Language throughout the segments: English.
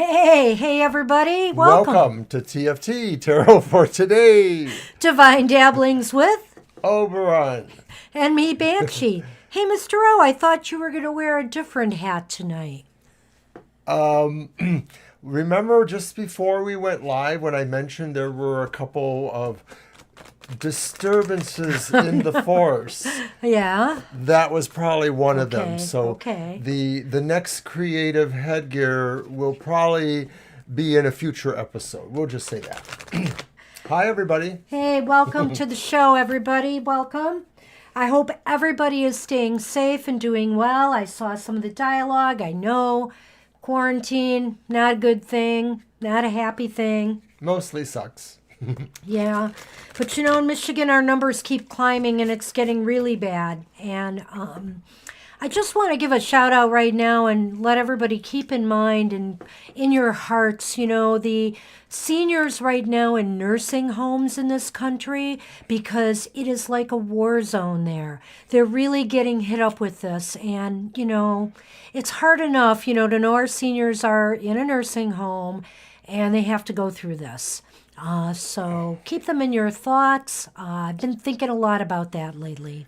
Hey, everybody. Welcome to TFT, Tarot for Today. Divine Dabblings with Oberon. and me, Banshee. Hey, Mr. O, I thought you were going to wear a different hat tonight. Remember just before we went live when I mentioned there were a couple of disturbances in the force? Yeah. That was probably one of them. So okay. the next creative headgear will probably be in a future episode. We'll just say that. Hi, everybody. Hey, welcome to the show, everybody. Welcome. I hope everybody is staying safe and doing well. I saw some of the dialogue. I know quarantine, not a good thing, not a happy thing. Mostly sucks. Yeah, but in Michigan, our numbers keep climbing and it's getting really bad. And I just want to give a shout out right now and let everybody keep in mind and in your hearts, the seniors right now in nursing homes in this country, because it is like a war zone there. They're really getting hit up with this. And, it's hard enough, to know our seniors are in a nursing home and they have to go through this. So keep them in your thoughts. I've been thinking a lot about that lately.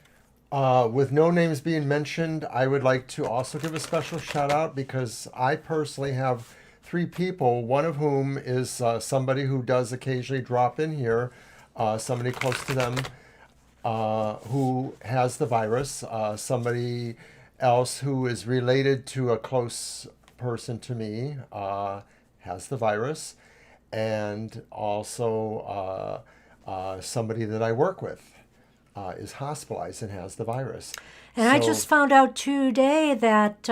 With no names being mentioned, I would like to also give a special shout out because I personally have 3 people, one of whom is somebody who does occasionally drop in here, somebody close to them who has the virus, somebody else who is related to a close person to me has the virus, and also somebody that I work with is hospitalized and has the virus. And I just found out today that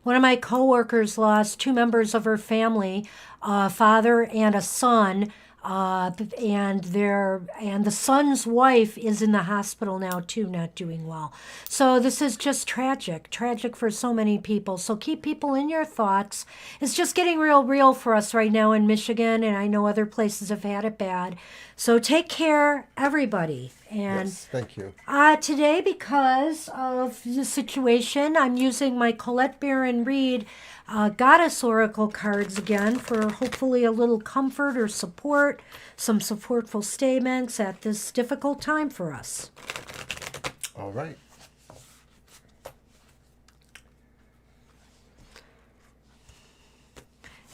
one of my coworkers lost 2 members of her family, a father and a son, and the son's wife is in the hospital now too, not doing well. So this is just tragic for so many people. So keep people in your thoughts. It's just getting real for us right now in Michigan, and I know other places have had it bad. So take care, everybody. And yes, thank you. Today, because of the situation, I'm using my Colette Baron Reed Goddess Oracle cards again for hopefully a little comfort or support, some supportful statements at this difficult time for us. All right.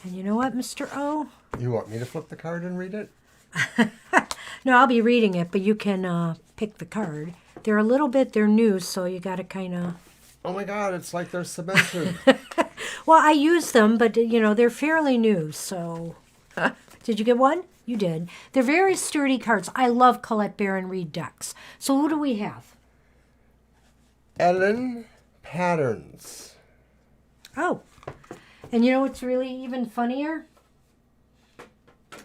And you know what, Mr. O? You want me to flip the card and read it? No, I'll be reading it, but you can pick the card. They're new, so you got to kind of... Oh my God, it's like they're cemented. Well, I use them, but, they're fairly new, so... Did you get one? You did. They're very sturdy cards. I love Colette Baron Reed decks. So who do we have? Ellen Patterns. Oh. And you know what's really even funnier?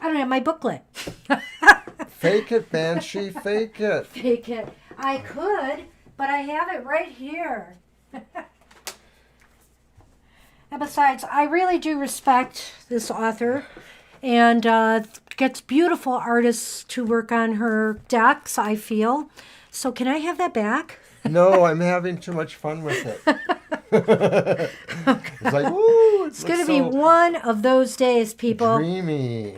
I don't have my booklet. Fake it, Banshee, fake it. Fake it. I could, but I have it right here. And besides, I really do respect this author and gets beautiful artists to work on her decks, I feel. So can I have that back? No, I'm having too much fun with it. It's like, woo! It's going to be one of those days, people. Dreamy.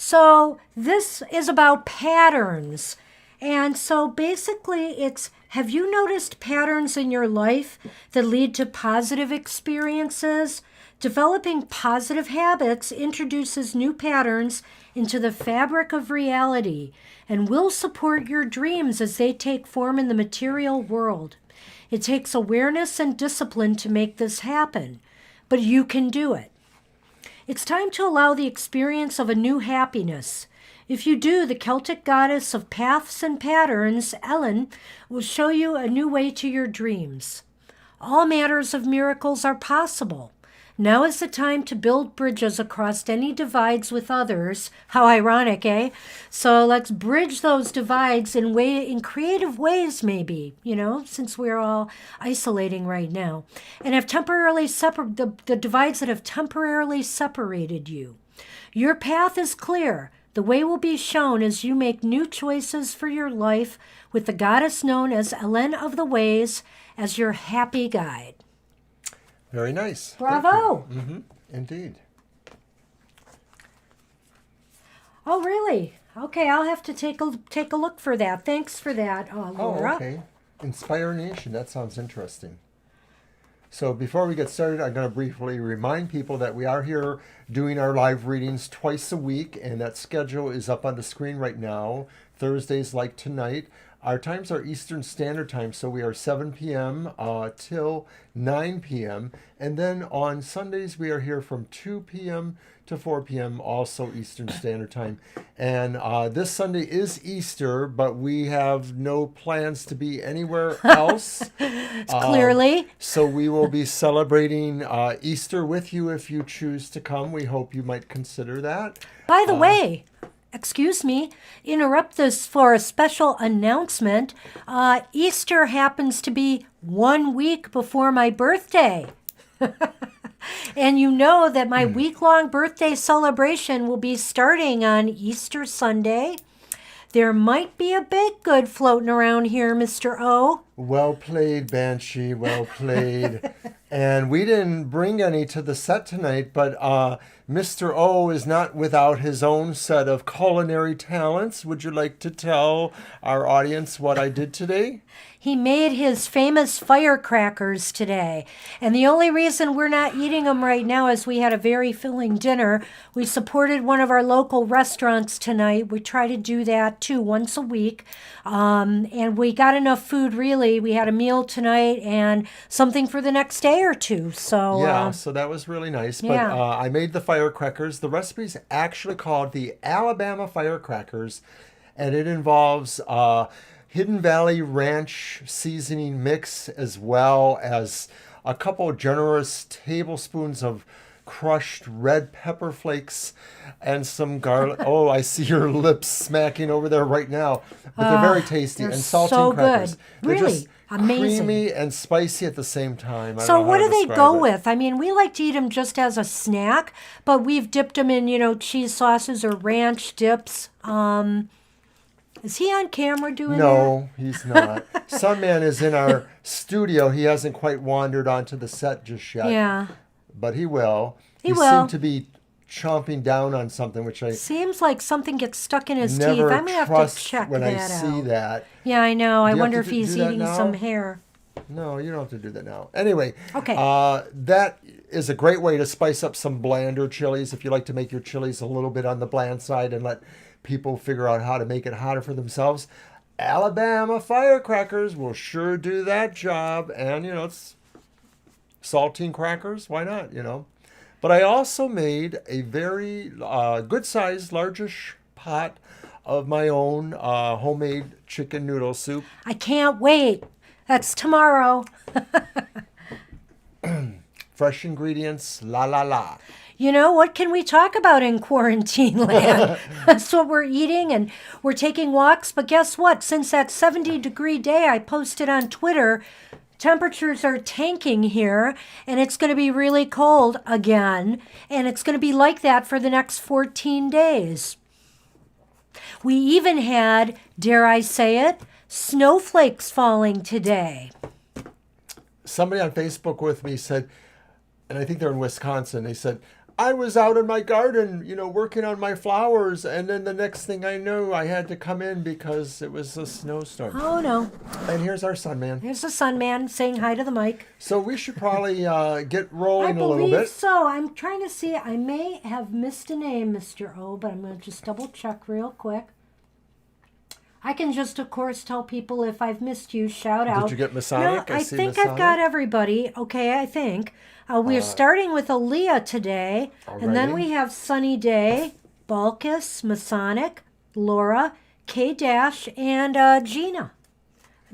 So this is about patterns. And so basically have you noticed patterns in your life that lead to positive experiences? Developing positive habits introduces new patterns into the fabric of reality and will support your dreams as they take form in the material world. It takes awareness and discipline to make this happen, but you can do it. It's time to allow the experience of a new happiness. If you do, the Celtic goddess of paths and patterns, Ellen, will show you a new way to your dreams. All matters of miracles are possible. Now is the time to build bridges across any divides with others. How ironic, eh? So let's bridge those divides in creative ways, maybe, since we're all isolating right now. And have temporarily the divides that have temporarily separated you. Your path is clear. The way will be shown as you make new choices for your life with the goddess known as Ellen of the Ways as your happy guide. Very nice. Bravo. Mm-hmm. Indeed. Oh, really? Okay, I'll have to take a look for that. Thanks for that, Laura. Oh, okay. Inspire Nation. That sounds interesting. So before we get started, I'm going to briefly remind people that we are here doing our live readings twice a week, and that schedule is up on the screen right now. Thursdays like tonight. Our times are Eastern Standard Time, so we are 7 p.m. Till 9 p.m. And then on Sundays, we are here from 2 p.m. to 4 p.m., also Eastern Standard Time. And this Sunday is Easter, but we have no plans to be anywhere else. Clearly. So we will be celebrating Easter with you if you choose to come. We hope you might consider that. By the way, excuse me, interrupt this for a special announcement. Easter happens to be 1 week before my birthday. And you know that my week-long birthday celebration will be starting on Easter Sunday. There might be a baked good floating around here, Mr. O. Well played, Banshee. Well played. And we didn't bring any to the set tonight, but Mr. O is not without his own set of culinary talents. Would you like to tell our audience what I did today? He made his famous firecrackers today. And the only reason we're not eating them right now is we had a very filling dinner. We supported one of our local restaurants tonight. We try to do that too once a week. And we got enough food, really. We had a meal tonight and something for the next day or two. So yeah, so that was really nice. But yeah. I made the firecrackers. The recipe's actually called the Alabama Firecrackers, and it involves Hidden Valley Ranch seasoning mix, as well as a couple generous tablespoons of crushed red pepper flakes and some garlic. Oh, I see your lips smacking over there right now. But they're very tasty. they're And saltine so crackers. good. They're Really just amazing. creamy and spicy at the same time. I So don't know what how do to they describe go it. with? I mean, we like to eat them just as a snack, but we've dipped them in, cheese sauces or ranch dips. Is he on camera doing that? No, he's not. Sunman is in our studio. He hasn't quite wandered onto the set just yet. Yeah. But he will. He will. Seemed to be chomping down on something, which I Seems like something gets stuck in his teeth. never I'm going to have to trust check when that I see out. that. Yeah, I know. I you have wonder to if he's do that eating now? some hair. No, you don't have to do that now. Anyway, Okay. that is a great way to spice up some blander chilies if you like to make your chilies a little bit on the bland side and let people figure out how to make it hotter for themselves. Alabama Firecrackers will sure do that job. And, it's saltine crackers. Why not, But I also made a very good-sized, largish pot of my own homemade chicken noodle soup. I can't wait. That's tomorrow. Fresh ingredients, la la la. What can we talk about in quarantine land? That's what we're eating, and we're taking walks. But guess what? Since that 70-degree day I posted on Twitter, temperatures are tanking here, and it's going to be really cold again, and it's going to be like that for the next 14 days. We even had, dare I say it, snowflakes falling today. Somebody on Facebook with me said, and I think they're in Wisconsin, they said, I was out in my garden, working on my flowers, and then the next thing I knew, I had to come in because it was a snowstorm. Oh, no. And here's our sun man. Here's the sun man saying hi to the mic. So we should probably get rolling a little I believe bit. so. I'm trying to see. I may have missed a name, Mr. O, but I'm going to just double check real quick. I can just, of course, tell people if I've missed you, shout out. Did you get Masonic? No, I see think Masonic. I've got everybody. Okay, I think. We're starting with Aaliyah today, and then Alrighty. we have Sunny Day, Balkis, Masonic, Laura, K-Dash, and Gina.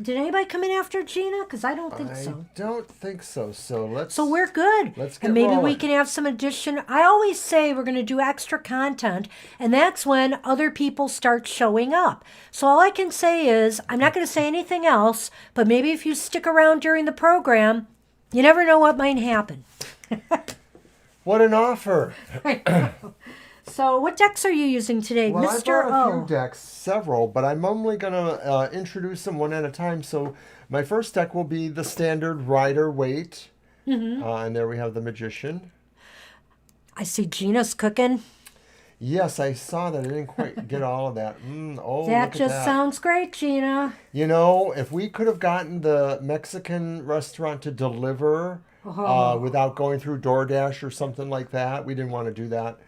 Did anybody come in after Gina? Because I don't think so. I don't think so. So we're good. Let's get and maybe we rolling. can have some addition. I always say we're going to do extra content, and that's when other people start showing up. So all I can say is I'm not going to say anything else, but maybe if you stick around during the program, you never know what might happen. What an offer. So what decks are you using today, Well, Mr. I brought a O? few decks, several, but I'm only going to introduce them one at a time. So my first deck will be the standard Rider Waite. And there we have the Magician. I see Gina's cooking. Yes, I saw that. I didn't quite get all of that. Oh, That look at just that. sounds great, Gina. You know, if we could have gotten the Mexican restaurant to deliver Oh, without going through DoorDash or something like that, we didn't want to do that.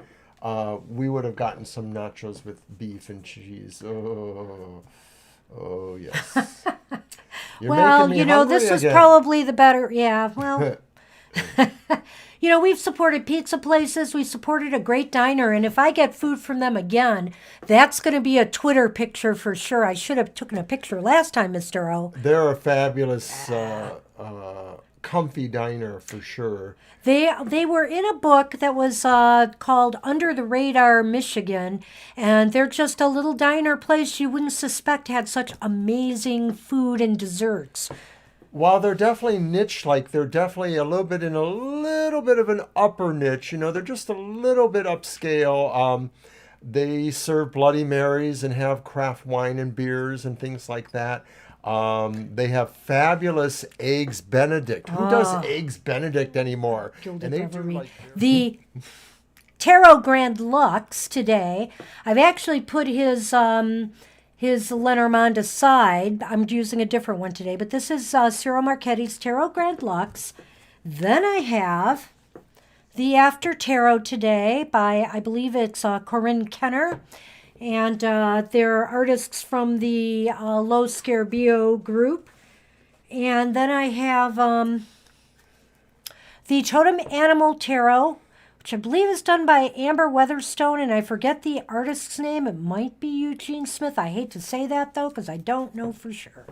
We would have gotten some nachos with beef and cheese. Oh, oh yes. You're making well, me you know, hungry this was again. probably the better. Yeah, well, you know, we've supported pizza places, we supported a great diner, and if I get food from them again, that's going to be a Twitter picture for sure. I should have taken a picture last time, Mr. O. They're a fabulous, comfy diner for sure. They were in a book that was called Under the Radar Michigan, and they're just a little diner place you wouldn't suspect had such amazing food and desserts. While they're definitely niche, like they're definitely a little bit in a little bit of an upper niche, you know, they're just a little bit upscale. They serve Bloody Marys and have craft wine and beers and things like that. They have fabulous eggs Benedict. Who does eggs Benedict anymore? Gilded And they do Reverie. like The Tarot Grand Lux today. I've actually put his Lenormand aside. I'm using a different one today, but this is Cyril Marchetti's Tarot Grand Lux. Then I have the After Tarot today by, I believe it's Corinne Kenner. And they're artists from the Lo Scarabeo group. And then I have the Totem Animal Tarot, which I believe is done by Amber Weatherstone, and I forget the artist's name. It might be Eugene Smith. I hate to say that, though, because I don't know for sure.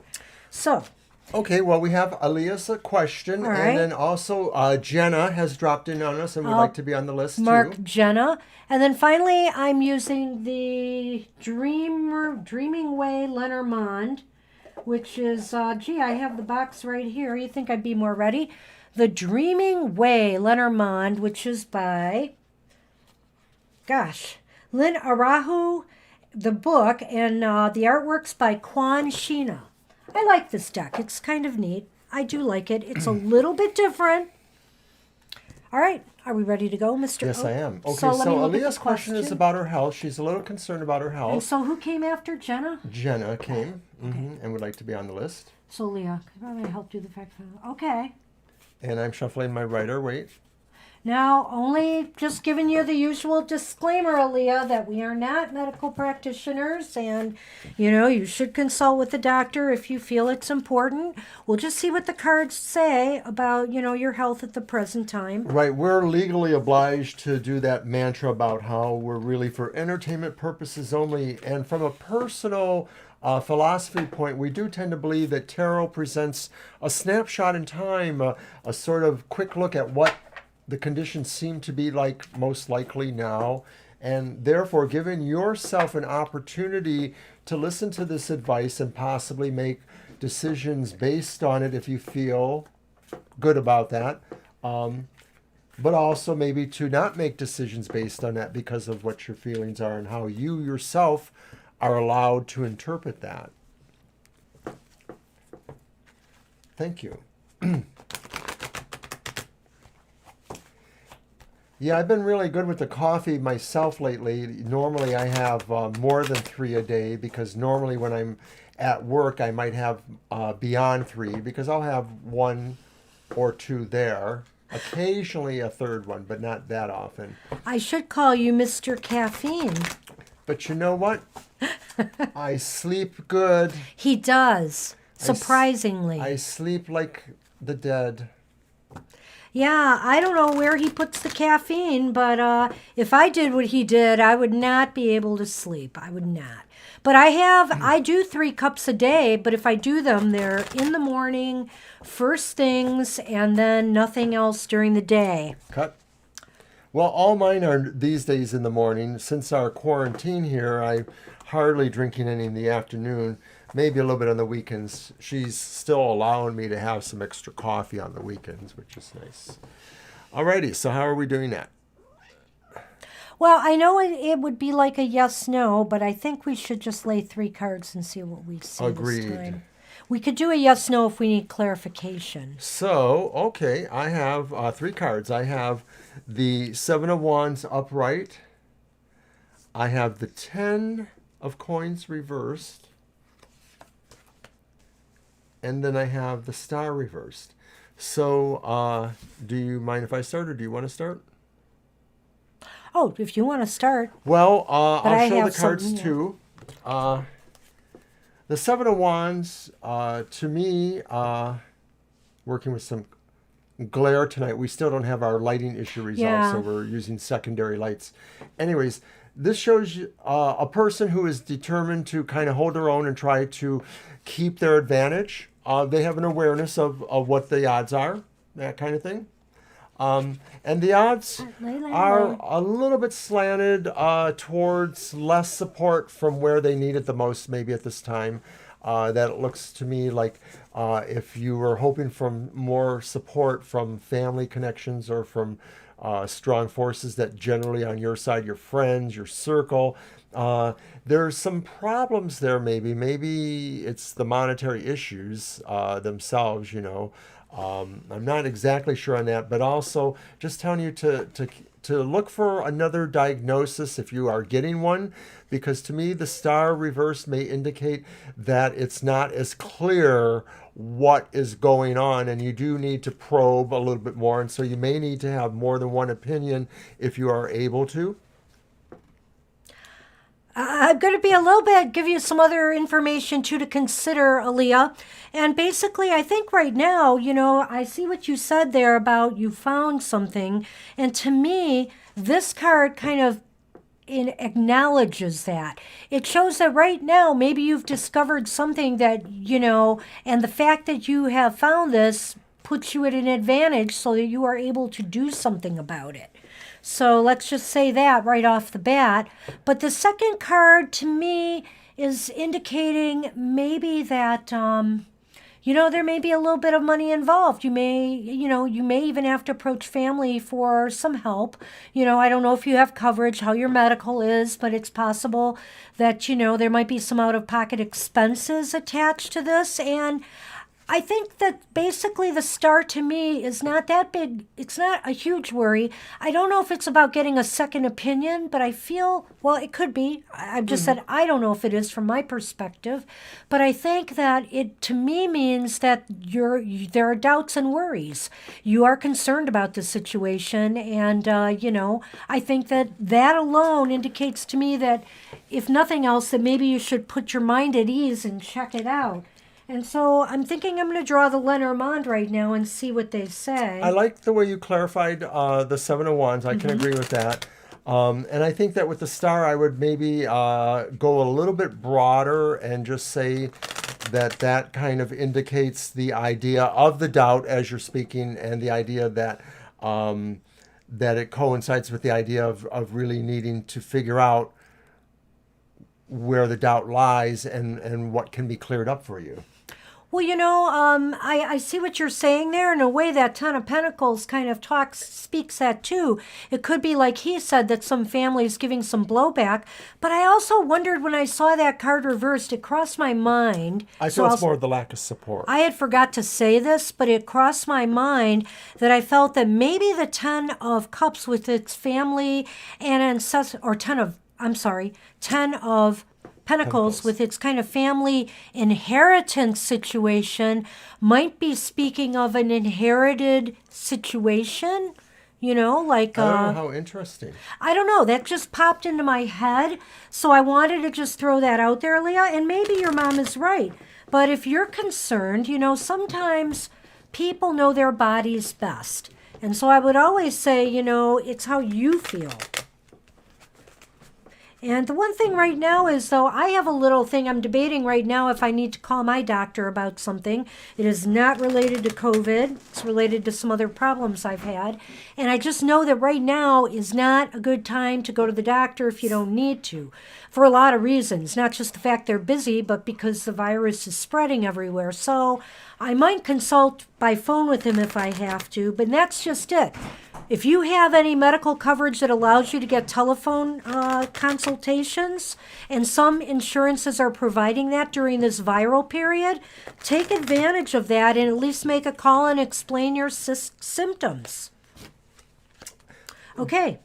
So, Okay, well, we have Aaliyah's question, All right. and then also Jenna has dropped in on us and would like to be on the list Mark too. Jenna. And then finally, I'm using the Dreaming Way Lenormand, which is, gee, I have the box right here. You think I'd be more ready? The Dreaming Way Lenormand, which is by, gosh, Lynn Arahu, the book, and the artwork's by Kwan Sheena. I like this deck. It's kind of neat. I do like it. It's a little bit different. All right. Are we ready to go, Mr. Yes, O? I am. Okay, So so, let me look at the Aaliyah's question is about her health. She's a little concerned about her And health. so who came after Jenna? Jenna came and would like to be on the list. So Leah, can I help do the fact find? Okay. And I'm shuffling my writer. Wait. Now, only just giving you the usual disclaimer, Aaliyah, that we are not medical practitioners, and you should consult with the doctor if you feel it's important. We'll just see what the cards say about your health at the present time. Right, we're legally obliged to do that mantra about how we're really for entertainment purposes only. And from a personal philosophy point, we do tend to believe that tarot presents a snapshot in time, a sort of quick look at what the conditions seem to be like most likely now, and therefore giving yourself an opportunity to listen to this advice and possibly make decisions based on it if you feel good about that, but also maybe to not make decisions based on that because of what your feelings are and how you yourself are allowed to interpret that. Thank you. Yeah, I've been really good with the coffee myself lately. Normally I have more than 3 a day because normally when I'm at work I might have beyond 3 because I'll have 1 or 2 there. Occasionally a third one, but not that often. I should call you Mr. Caffeine. But you know what? I sleep good. He does, surprisingly. I sleep like the dead. Yeah, I don't know where he puts the caffeine, but if I did what he did, I would not be able to sleep. I would not. But I do 3 cups a day, but if I do them, they're in the morning, first things, and then nothing else during the day. Cut. Well, all mine are these days in the morning. Since our quarantine here, I'm hardly drinking any in the afternoon. Maybe a little bit on the weekends. She's still allowing me to have some extra coffee on the weekends, which is nice. Alrighty, so how are we doing that? Well, I know it would be like a yes/no, but I think we should just lay 3 cards and see what we see Agreed. this time. We could do a yes/no if we need clarification. So, okay, I have 3 cards. I have the 7 of Wands upright. I have the 10 of coins reversed. And then I have the star reversed. So do you mind if I start, or do you want to start? Oh, if you want to start. Well, But I I'll show have the cards something, yeah. too. The Seven of Wands, to me, working with some glare tonight. We still don't have our lighting issue resolved, Yeah. so we're using secondary lights. Anyways, this shows you, a person who is determined to kind of hold their own and try to keep their advantage. They have an awareness of what the odds are, that kind of thing. And the odds are a little bit slanted towards less support from where they need it the most, maybe at this time. That looks to me like if you were hoping for more support from family connections or from strong forces that generally on your side, your friends, your circle, there's some problems there maybe. Maybe it's the monetary issues themselves, you know. I'm not exactly sure on that, but also just telling you to look for another diagnosis if you are getting one, because to me the star reverse may indicate that it's not as clear what is going on, and you do need to probe a little bit more, and so you may need to have more than one opinion if you are able to. I'm going to be a little bit, give you some other information too to consider, Aaliyah. And basically, I think right now, you know, I see what you said there about you found something. And to me, this card kind of acknowledges that. It shows that right now, maybe you've discovered something that, you know, and the fact that you have found this puts you at an advantage so that you are able to do something about it. So let's just say that right off the bat. But the second card to me is indicating maybe that, you know, there may be a little bit of money involved. You may even have to approach family for some help. You know, I don't know if you have coverage, how your medical is, but it's possible that, you know, there might be some out-of-pocket expenses attached to this. And I think that basically the star to me is not that big. It's not a huge worry. I don't know if it's about getting a second opinion, but I feel, well, it could be. I've just said I don't know if it is from my perspective, but I think that it to me means that there are doubts and worries. You are concerned about the situation, and you know, I think that alone indicates to me that if nothing else, that maybe you should put your mind at ease and check it out. And so I'm thinking I'm going to draw the Lenormand right now and see what they say. I like the way you clarified the Seven of Wands. I can agree with that. And I think that with the star, I would maybe go a little bit broader and just say that kind of indicates the idea of the doubt as you're speaking, and the idea that that it coincides with the idea of really needing to figure out where the doubt lies and what can be cleared up for you. Well, you know, I see what you're saying there. In a way, that Ten of Pentacles kind of speaks that too. It could be like he said, that some family is giving some blowback. But I also wondered when I saw that card reversed, it crossed my mind. I feel it's more of the lack of support. I had forgot to say this, but it crossed my mind that I felt that maybe the Ten of Cups with its family and ancestor, or Ten of Pentacles with its kind of family inheritance situation might be speaking of an inherited situation, you know, like... I don't know, how interesting. I don't know, that just popped into my head, so I wanted to just throw that out there, Leah, and maybe your mom is right. But if you're concerned, you know, sometimes people know their bodies best. And so I would always say, you know, it's how you feel. And the one thing right now is, though, I have a little thing I'm debating right now if I need to call my doctor about something. It is not related to COVID. It's related to some other problems I've had. And I just know that right now is not a good time to go to the doctor if you don't need to, for a lot of reasons. Not just the fact they're busy, but because the virus is spreading everywhere. So I might consult by phone with him if I have to, but that's just it. If you have any medical coverage that allows you to get telephone consultations, and some insurances are providing that during this viral period, take advantage of that and at least make a call and explain your symptoms. Okay.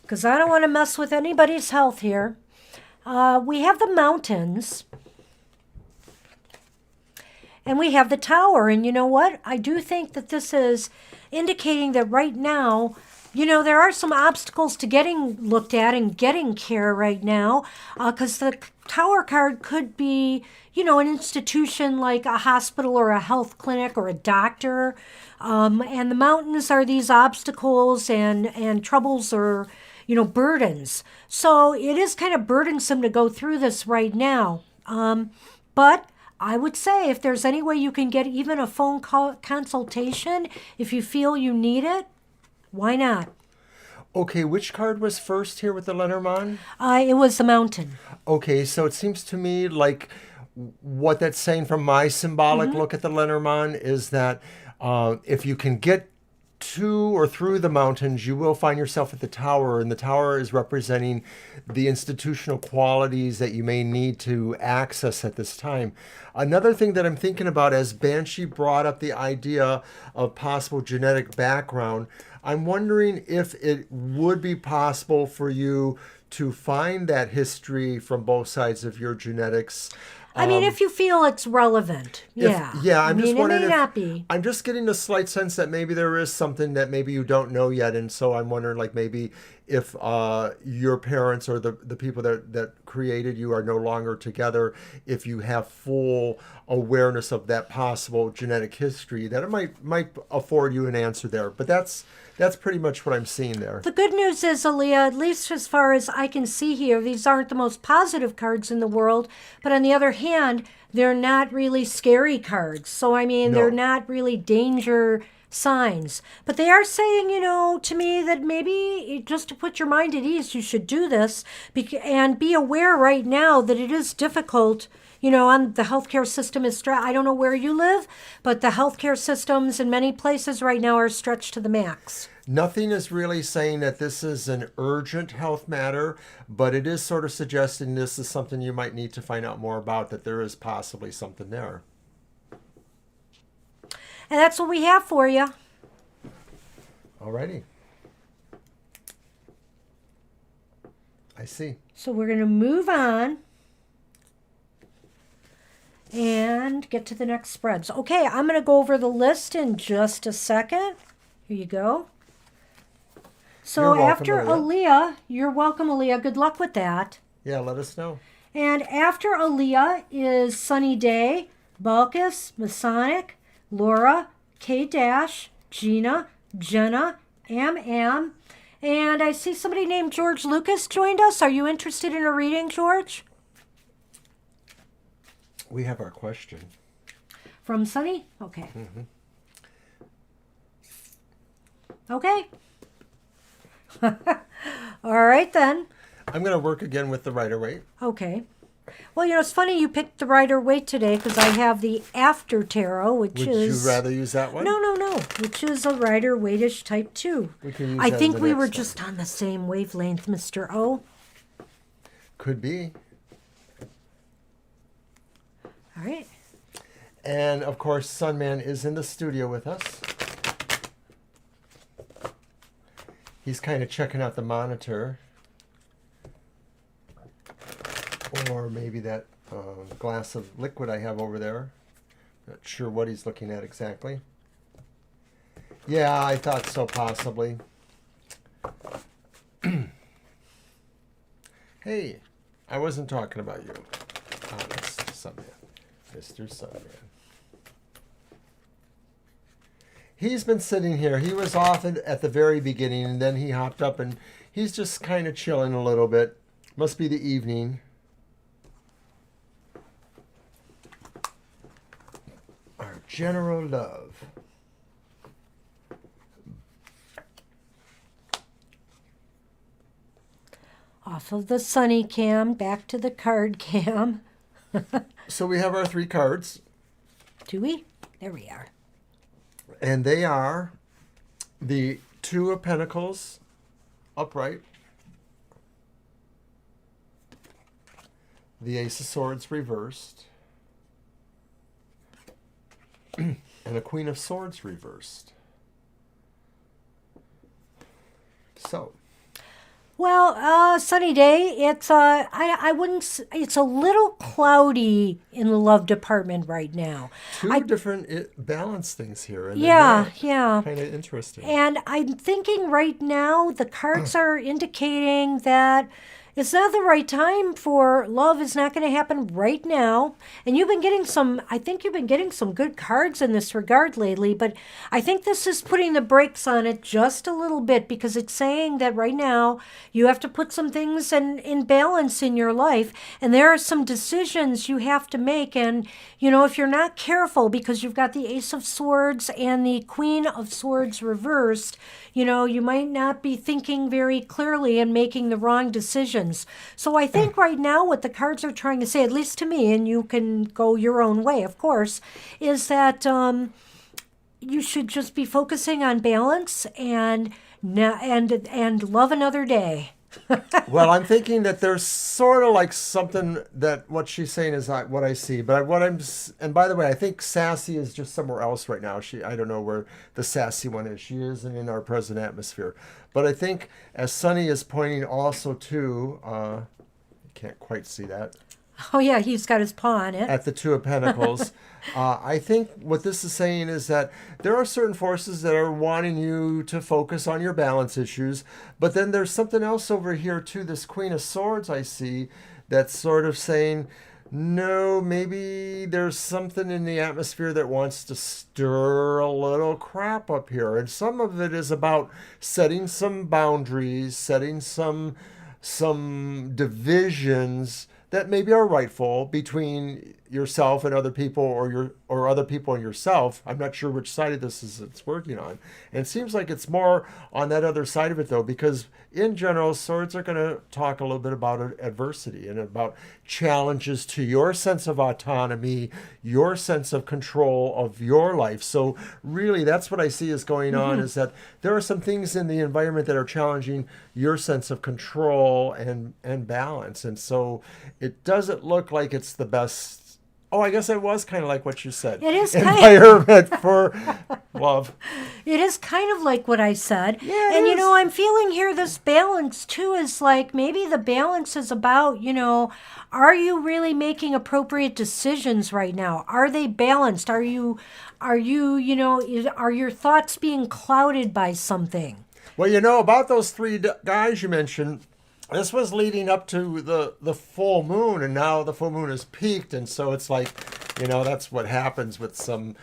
because I don't want to mess with anybody's health here. We have the mountains. And we have the tower. And you know what? I do think that this is indicating that right now, there are some obstacles to getting looked at and getting care right now, because the tower card could be, an institution like a hospital or a health clinic or a doctor. And the mountains are these obstacles and troubles or, burdens. So it is kind of burdensome to go through this right now. But I would say if there's any way you can get even a phone call consultation, if you feel you need it, why not? Okay, which card was first here with the Lenormand? It was the mountain. Okay, so it seems to me like what that's saying from my symbolic look at the Lenormand is that if you can get to or through the mountains, you will find yourself at the tower, and the tower is representing the institutional qualities that you may need to access at this time. Another thing that I'm thinking about, as Banshee brought up the idea of possible genetic background, I'm wondering if it would be possible for you to find that history from both sides of your genetics. I mean, if you feel it's relevant, yeah. I'm just wondering it may not be. I'm just getting a slight sense that maybe there is something that maybe you don't know yet, and so I'm wondering, like, maybe if your parents or the people that created you are no longer together, if you have full awareness of that possible genetic history, that it might afford you an answer there. But that's pretty much what I'm seeing there. The good news is, Aaliyah, at least as far as I can see here, these aren't the most positive cards in the world. But on the other hand, they're not really scary cards. So, I mean, they're not really danger signs. But they are saying, to me that maybe just to put your mind at ease, you should do this and be aware right now that it is difficult. On the healthcare system is I don't know where you live, but the healthcare systems in many places right now are stretched to the max. Nothing is really saying that this is an urgent health matter, but it is sort of suggesting this is something you might need to find out more about, that there is possibly something there. And that's what we have for you. Alrighty. I see. So we're going to move on and get to the next spreads. Okay, I'm going to go over the list in just a second. Here you go. So You're welcome, after Aaliyah, you're welcome, Aaliyah. Good luck with that. Yeah, let us know. And after Aaliyah is Sunny Day, Balkis, Masonic, Laura, K-Dash, Gina, Jenna, Am, and I see somebody named George Lucas joined us. Are you interested in a reading, George? We have our question. From Sunny? Okay. Okay. All right, then. I'm going to work again with the Rider-Waite. Okay. Well, it's funny you picked the Rider-Waite today because I have the After Tarot, which Would is... you rather use that one? No. Which is a Rider-Waite-ish type 2. We can use I that think in the we next were one. just on the same wavelength, Mr. O. Could be. All right. And, of course, Sunman is in the studio with us. He's kind of checking out the monitor. Or maybe that glass of liquid I have over there. Not sure what he's looking at exactly. Yeah, I thought so, possibly. Hey, I wasn't talking about you. Honest Sunman. Mr. Sunman. He's been sitting here. He was off at the very beginning, and then he hopped up, and he's just kind of chilling a little bit. Must be the evening. Our general love. Off of the Sunny cam, back to the card cam. So we have our 3 cards, Do we? There we are. and they are the 2 of Pentacles upright, the Ace of Swords reversed, and a Queen of Swords reversed. So, Sunny day. It's I wouldn't. It's a little cloudy in the love department right now. Two different balance things here. And Yeah, yeah. kind of interesting. And I'm thinking right now the cards are indicating that it's not the right time for love is not going to happen right now. And you've been getting I think you've been getting some good cards in this regard lately, but I think this is putting the brakes on it just a little bit because it's saying that right now you have to put some things in balance in your life. And there are some decisions you have to make. And, if you're not careful because you've got the Ace of Swords and the Queen of Swords reversed, you might not be thinking very clearly and making the wrong decisions. So I think right now what the cards are trying to say, at least to me, and you can go your own way, of course, is that you should just be focusing on balance and love another day. Well, I'm thinking that there's sort of like something that what she's saying is not what I see. But and by the way, I think Sassy is just somewhere else right now. I don't know where the Sassy one is. She isn't in our present atmosphere. But I think as Sunny is pointing also to, you can't quite see that. Oh, yeah, he's got his paw on it. At the Two of Pentacles. I think what this is saying is that there are certain forces that are wanting you to focus on your balance issues. But then there's something else over here, too. This Queen of Swords I see that's sort of saying, no, maybe there's something in the atmosphere that wants to stir a little crap up here. And some of it is about setting some boundaries, setting some divisions that maybe are rightful between yourself and other people or other people and yourself. I'm not sure which side of this is it's working on. And it seems like it's more on that other side of it though, because in general, swords are going to talk a little bit about adversity and about challenges to your sense of autonomy, your sense of control of your life. So really that's what I see is going on is that there are some things in the environment that are challenging your sense of control and balance. And so it doesn't look like it's the best. Oh, I guess it was kind of like what you said. It is environment for love. It is kind of like what I said. Yeah, and I'm feeling here this balance too is like maybe the balance is about, are you really making appropriate decisions right now? Are they balanced? Are your thoughts being clouded by something? Well, about those three guys you mentioned, this was leading up to the full moon, and now the full moon has peaked, and so it's like, that's what happens with some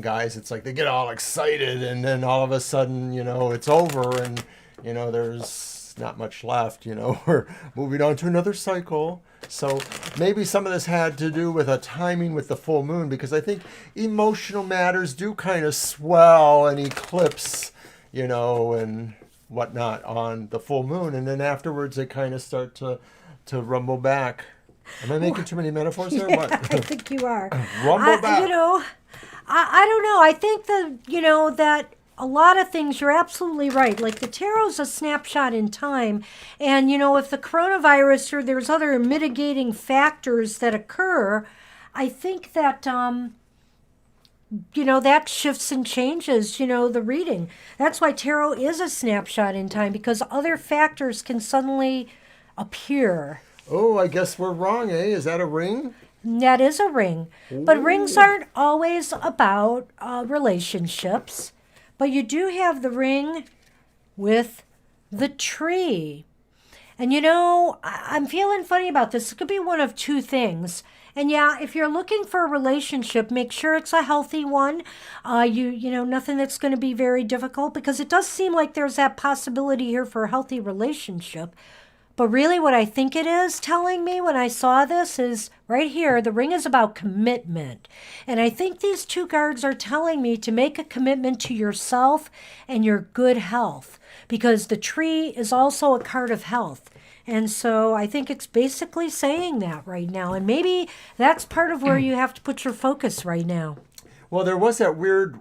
guys. It's like they get all excited, and then all of a sudden, it's over, and there's not much left. We're moving on to another cycle. So maybe some of this had to do with a timing with the full moon, because I think emotional matters do kind of swell and eclipse, and whatnot on the full moon, and then afterwards they kind of start to rumble back. Am I making too many metaphors there? Yeah, what? I think you are. Rumble back. I don't know. I think that a lot of things, you're absolutely right. Like the tarot's a snapshot in time, and if the coronavirus or there's other mitigating factors that occur, I think that that shifts and changes, the reading. That's why tarot is a snapshot in time, because other factors can suddenly appear. Oh, I guess we're wrong, eh? Is that a ring? That is a ring. But rings aren't always about relationships. But you do have the ring with the tree. And I'm feeling funny about this. It could be one of two things. And yeah, if you're looking for a relationship, make sure it's a healthy one. Nothing that's going to be very difficult, because it does seem like there's that possibility here for a healthy relationship. But really what I think it is telling me when I saw this is right here, the ring is about commitment. And I think these two cards are telling me to make a commitment to yourself and your good health, because the tree is also a card of health. And so I think it's basically saying that right now. And maybe that's part of where you have to put your focus right now. Well, there was that weird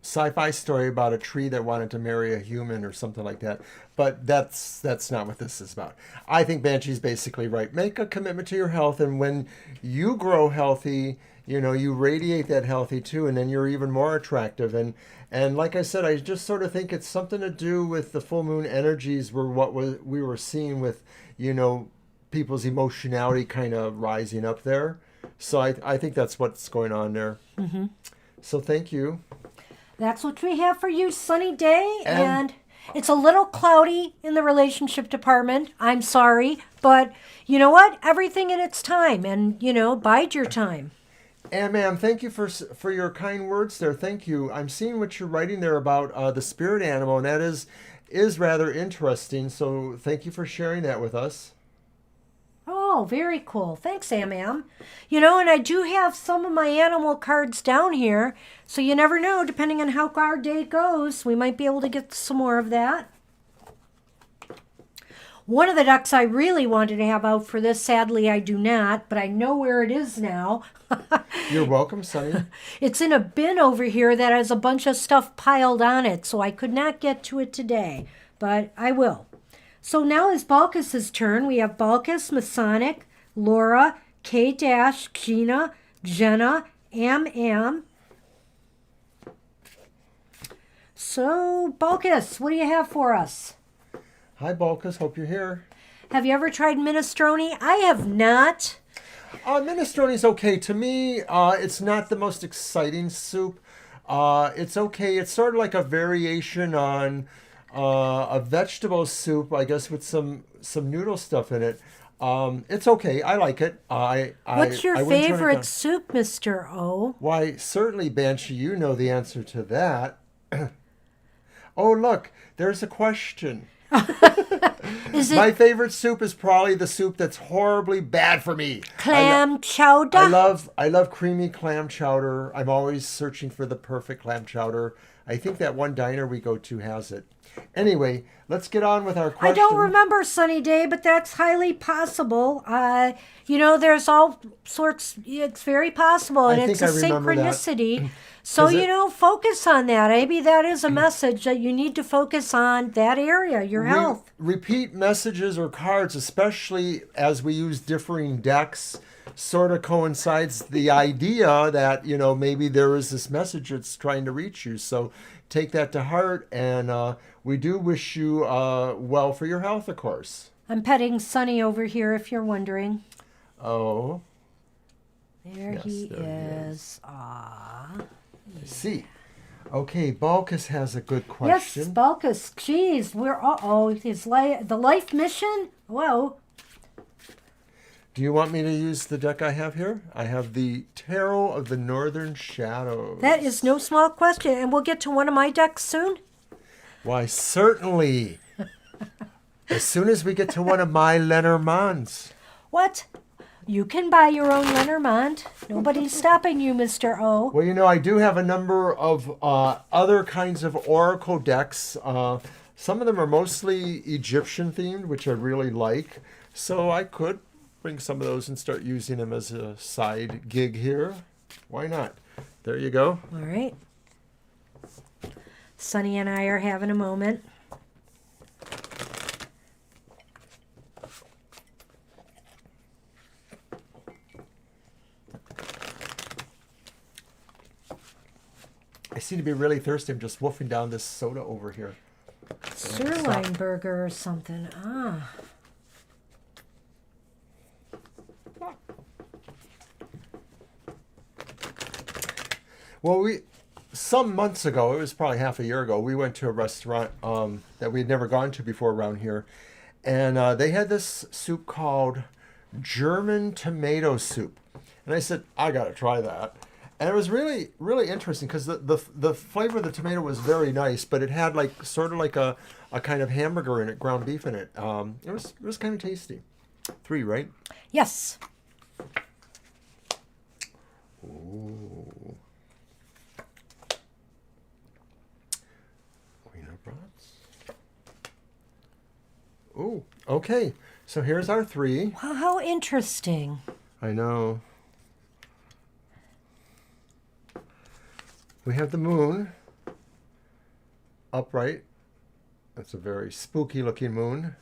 sci-fi story about a tree that wanted to marry a human or something like that. But that's not what this is about. I think Banshee's basically right. Make a commitment to your health, and when you grow healthy, you know, you radiate that healthy too, and then you're even more attractive. And like I said, I just sort of think it's something to do with the full moon energies were what we were seeing with, you know, people's emotionality kind of rising up there. So I think that's what's going on there. Mm-hmm. So thank you. That's what we have for you, sunny day. And- And it's a little cloudy in the relationship department. I'm sorry. But you know what? Everything in its time. And, you know, bide your time. And ma'am, thank you for your kind words there. Thank you. I'm seeing what you're writing there about the spirit animal, and that is rather interesting. So thank you for sharing that with us. Oh, very cool. Thanks, Am. You know, and I do have some of my animal cards down here. So you never know, depending on how our day goes, we might be able to get some more of that. One of the ducks I really wanted to have out for this, sadly I do not, but I know where it is now. You're welcome, Sunny. It's in a bin over here that has a bunch of stuff piled on it, so I could not get to it today, but I will. So now is Balkus's turn. We have Balkus, Masonic, Laura, K-Dash, Gina, Jenna, Am. So, Balkus, what do you have for us? Hi, Balkus. Hope you're here. Have you ever tried minestrone? I have not. Minestrone's okay. To me, it's not the most exciting soup. It's okay. It's sort of like a variation on a vegetable soup, I guess, with some noodle stuff in it. It's okay. I like it. What's your I wouldn't turn it favorite down. soup, Mr. O? Why, certainly, Banshee, you know the answer to that. Oh, look, there's a question. Is it My favorite soup is probably the soup that's horribly bad for me. clam chowder? I love creamy clam chowder. I'm always searching for the perfect clam chowder. I think that one diner we go to has it. Anyway, let's get on with our I question. don't remember Sunny Day, but that's highly possible. You know, there's all sorts. It's very possible, and I it's think a I remember that. synchronicity. So Is it- you know, focus on that. Maybe that is a message that you need to focus on that area, your health. Repeat messages or cards, especially as we use differing decks, sort of coincides the idea that, you know, maybe there is this message that's trying to reach you. So take that to heart, and we do wish you well for your health, of course. I'm petting Sunny over here, if you're wondering. Oh, There Yes, he there he is. Ah. I see. Okay, Balkus has a good Yes, question. Balkus. Geez, we're the life mission. Whoa. Do you want me to use the deck I have here? I have the Tarot of the Northern Shadows. That is no small question, and we'll get to one of my decks soon. Why, certainly. As soon as we get to one of my Lenormands. What? You can buy your own Lenormand. Nobody's stopping you, Mr. O. Well, you know, I do have a number of other kinds of oracle decks. Some of them are mostly Egyptian themed, which I really like. So I could bring some of those and start using them as a side gig here. Why not? There you go. All right. Sunny and I are having a moment. I seem to be really thirsty. I'm just wolfing down this soda over here. Sirloin burger or something. Ah. Well, some months ago, it was probably half a year ago, we went to a restaurant that we had never gone to before around here. And they had this soup called German tomato soup. And I said, I got to try that. And it was really, really interesting because the flavor of the tomato was very nice, but it had like sort of like a kind of hamburger in it, ground beef in it. It was kind of tasty. 3, right? Yes. Ooh. Queen of Rods. Ooh, okay. So here's our 3. Wow, how interesting. I know. We have the moon upright. That's a very spooky looking moon.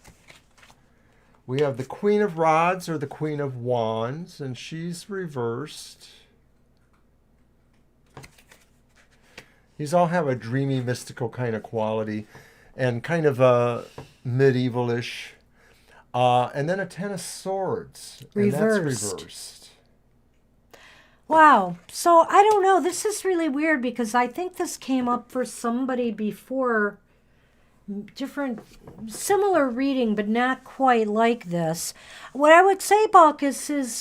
We have the Queen of Rods or the Queen of Wands, and she's reversed. These all have a dreamy, mystical kind of quality, and kind of a medieval-ish. And then a Ten of Swords, and that's Reversed. reversed. Wow. So I don't know. This is really weird because I think this came up for somebody before. Different, similar reading, but not quite like this. What I would say, Balkis, is,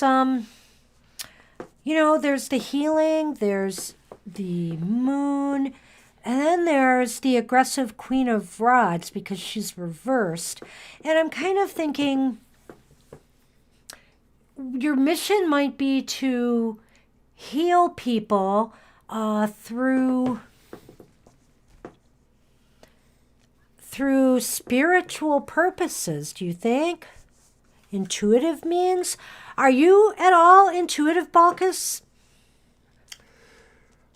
there's the healing, there's the moon, and then there's the aggressive Queen of Rods because she's reversed. And I'm kind of thinking your mission might be to heal people through spiritual purposes, do you think? Intuitive means? Are you at all intuitive, Balkis?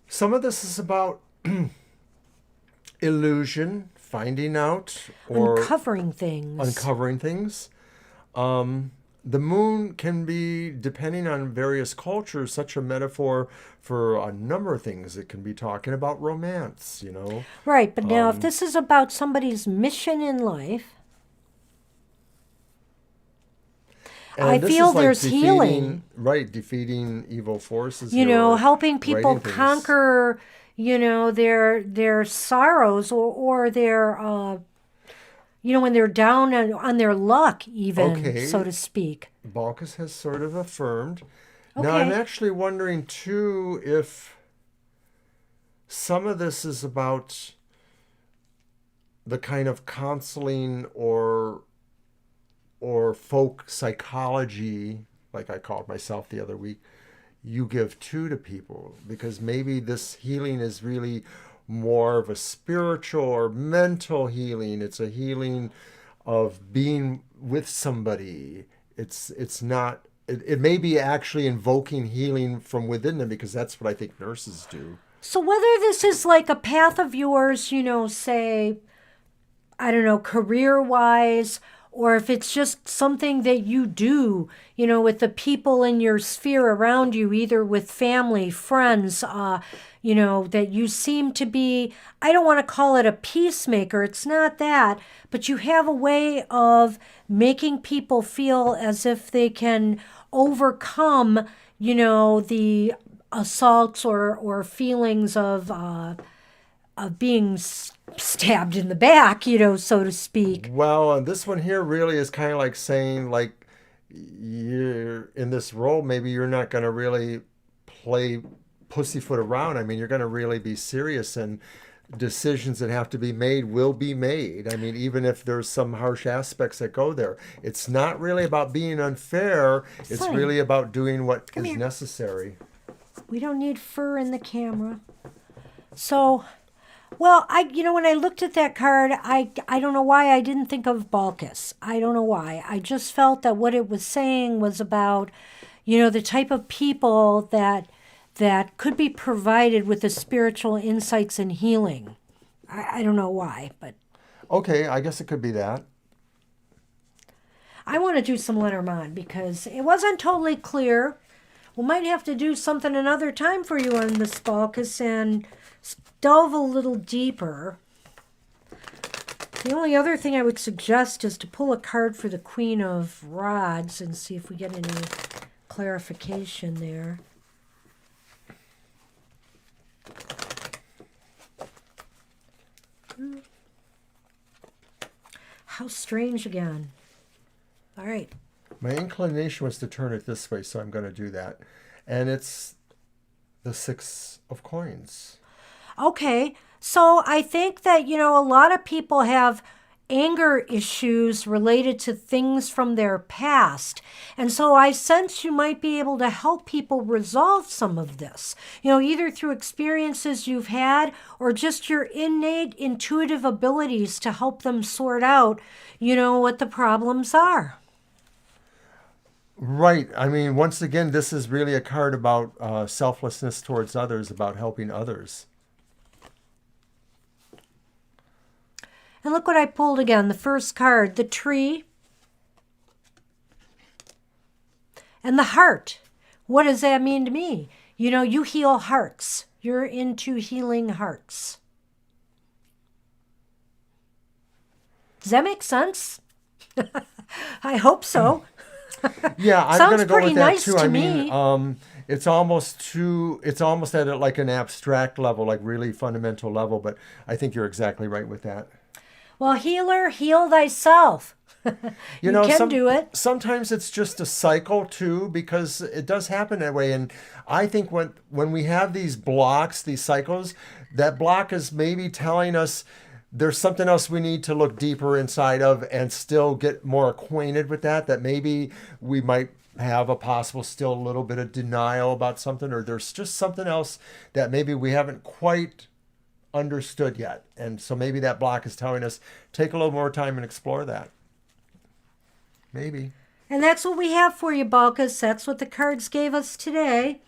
Some of this is about illusion, finding out, or Uncovering things. The moon can be, depending on various cultures, such a metaphor for a number of things. It can be talking about romance, Right, but now if this is about somebody's mission in life, And I this feel is like there's healing. Right, defeating evil forces. Helping people righting things. conquer, their sorrows or their, when they're down on their luck, even, Okay. so to speak. Balkis has sort of affirmed. Okay. Now, I'm actually wondering, too, if some of this is about the kind of counseling or folk psychology, like I called myself the other week, you give to people, because maybe this healing is really more of a spiritual or mental healing. It's a healing of being with somebody. It's not, it may be actually invoking healing from within them, because that's what I think nurses do. So whether this is like a path of yours, say, I don't know, career-wise, or if it's just something that you do, with the people in your sphere around you, either with family, friends, that you seem to be, I don't want to call it a peacemaker, it's not that, but you have a way of making people feel as if they can overcome, the assaults or feelings of being stabbed in the back, so to speak. Well, and this one here really is kind of like saying, like, you're in this role, maybe you're not going to really play pussyfoot around. I mean, you're going to really be serious, and decisions that have to be made will be made. I mean, even if there's some harsh aspects that go there, it's not really about being unfair. It's Fine. really about doing what is here. necessary. We don't need fur in the camera. So, well, when I looked at that card, I don't know why I didn't think of Balkis. I don't know why. I just felt that what it was saying was about, the type of people that could be provided with the spiritual insights and healing. I don't know why, but Okay, I guess it could be that. I want to do some Lenormand because it wasn't totally clear. We might have to do something another time for you on this, Balkis, and delve a little deeper. The only other thing I would suggest is to pull a card for the Queen of Rods and see if we get any clarification there. How strange again. All right. My inclination was to turn it this way, so I'm going to do that. And it's the Six of Coins. Okay, so I think that, a lot of people have anger issues related to things from their past. And so I sense you might be able to help people resolve some of this, either through experiences you've had or just your innate intuitive abilities to help them sort out, what the problems are. Right. I mean, once again, this is really a card about selflessness towards others, about helping others. And look what I pulled again, the first card, the tree and the heart. What does that mean to me? You know, you heal hearts. You're into healing hearts. Does that make sense? I hope so. Yeah, I'm Sounds going to go pretty with that nice too. to I me. mean, it's almost at like an abstract level, like really fundamental level, but I think you're exactly right with that. Well, healer, heal thyself. You You know, can do it. sometimes it's just a cycle too, because it does happen that way. And I think when we have these blocks, these cycles, that block is maybe telling us there's something else we need to look deeper inside of and still get more acquainted with that. That maybe we might have a possible still a little bit of denial about something, or there's just something else that maybe we haven't quite understood yet. And so maybe that block is telling us take a little more time and explore that. Maybe. And that's what we have for you, Balkas. That's what the cards gave us today.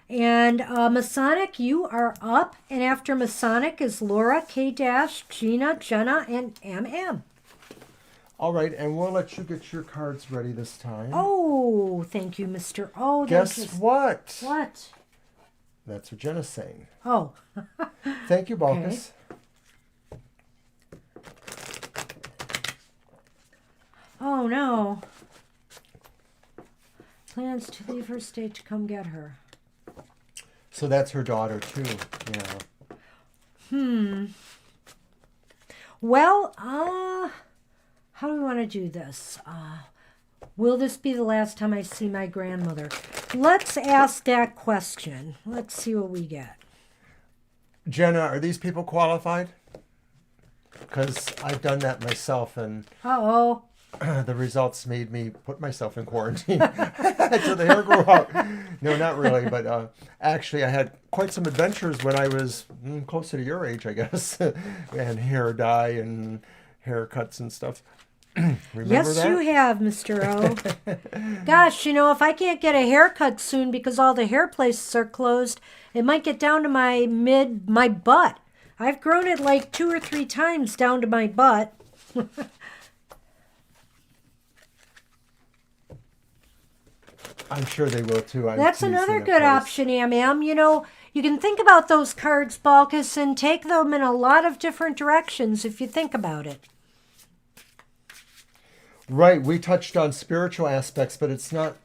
And Masonic, you are up. And after Masonic is Laura, K-Dash, Gina, Jenna, and M. All right, and we'll let you get your cards ready this time. Oh, thank you, Mr. Oh, Guess what? What? That's what Jenna's saying. Oh. Thank you, Balkas. Oh, no. Plans to leave her state to come get her. So that's her daughter, too. Yeah. Well, how do we want to do this? Will this be the last time I see my grandmother? Let's ask that question. Let's see what we get. Jenna, are these people qualified? Because I've done that myself, and Uh-oh. the results made me put myself in quarantine until the hair grew out. No, not really, but actually I had quite some adventures when I was closer to your age, I guess. And hair dye and haircuts and stuff. Remember Yes, that? you have, Mr. O. Gosh, you know, if I can't get a haircut soon because all the hair places are closed, it might get down to my butt. I've grown it like 2 or 3 times down to my butt. I'm sure they will too. That's another good option, Am. You know, you can think about those cards, Balkus, and take them in a lot of different directions if you think about it. Right, we touched on spiritual aspects, but it's not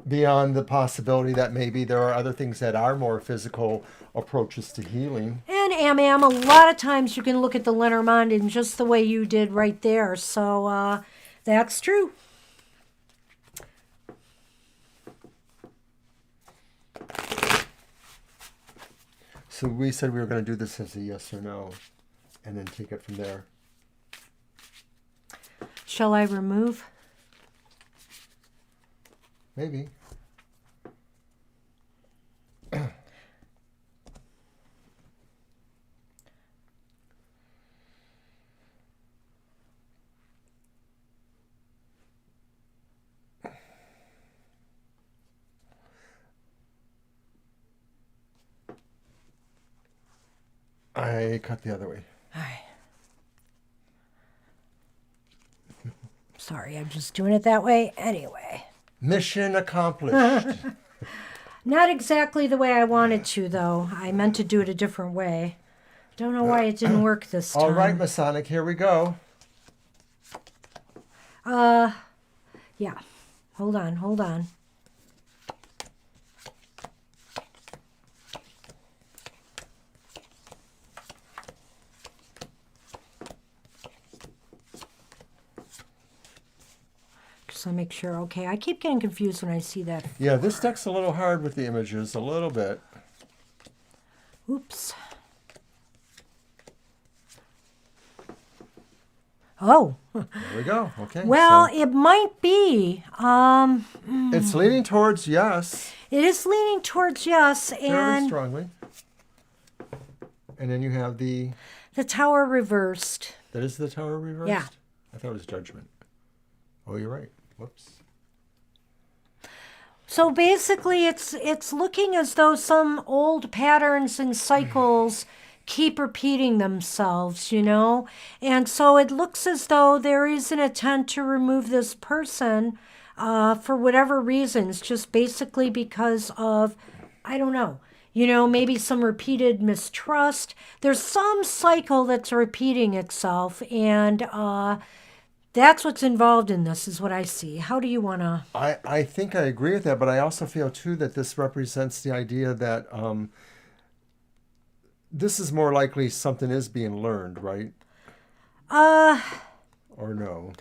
beyond the possibility that maybe there are other things that are more physical approaches to healing. And Am, a lot of times you can look at the Lenormand in just the way you did right there. So that's true. So we said we were going to do this as a yes or no, and then take it from there. Shall I remove? Maybe. I cut the other way. Sorry, I'm just doing it that way anyway. Mission accomplished. Not exactly the way I wanted to, though. I meant to do it a different way. Don't know why it didn't work this time. All right, Masonic, here we go. Yeah. Hold on. Just to make sure. Okay, I keep getting confused when I see that. Yeah, this deck's a little hard with the images, a little bit. Oops. Oh. There we go. Okay. Well, so it might be. it's leaning towards yes. It is leaning towards yes, Very and strongly. And then you have the... the tower reversed. That is the tower reversed? Yeah. I thought it was judgment. Oh, you're right. Whoops. So basically, it's looking as though some old patterns and cycles keep repeating themselves, you know? And so it looks as though there is an attempt to remove this person for whatever reasons, just basically because of, I don't know, maybe some repeated mistrust. There's some cycle that's repeating itself, and that's what's involved in this, is what I see. How do you want to? I think I agree with that, but I also feel too that this represents the idea that this is more likely something is being learned, right? Or no?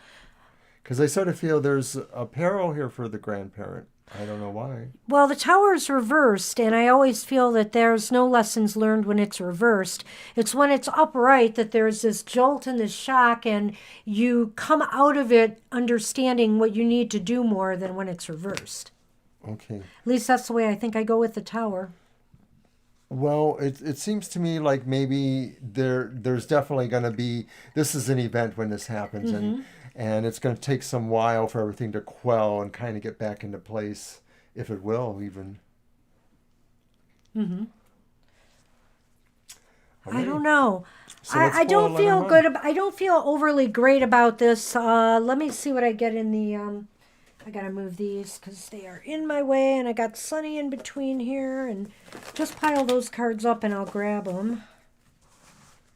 Because I sort of feel there's a peril here for the grandparent. I don't know why. Well, the tower is reversed, and I always feel that there's no lessons learned when it's reversed. It's when it's upright that there's this jolt and this shock, and you come out of it understanding what you need to do more than when it's reversed. Okay. At least that's the way I think I go with the tower. Well, it seems to me like maybe there's definitely going to be, this is an event when this happens, and it's going to take some while for everything to quell and kind of get back into place, if it will even. I don't know. So I don't feel good. I don't feel overly great about this. Let me see what I get in the. I gotta move these because they are in my way, and I got Sunny in between here, and just pile those cards up, and I'll grab them.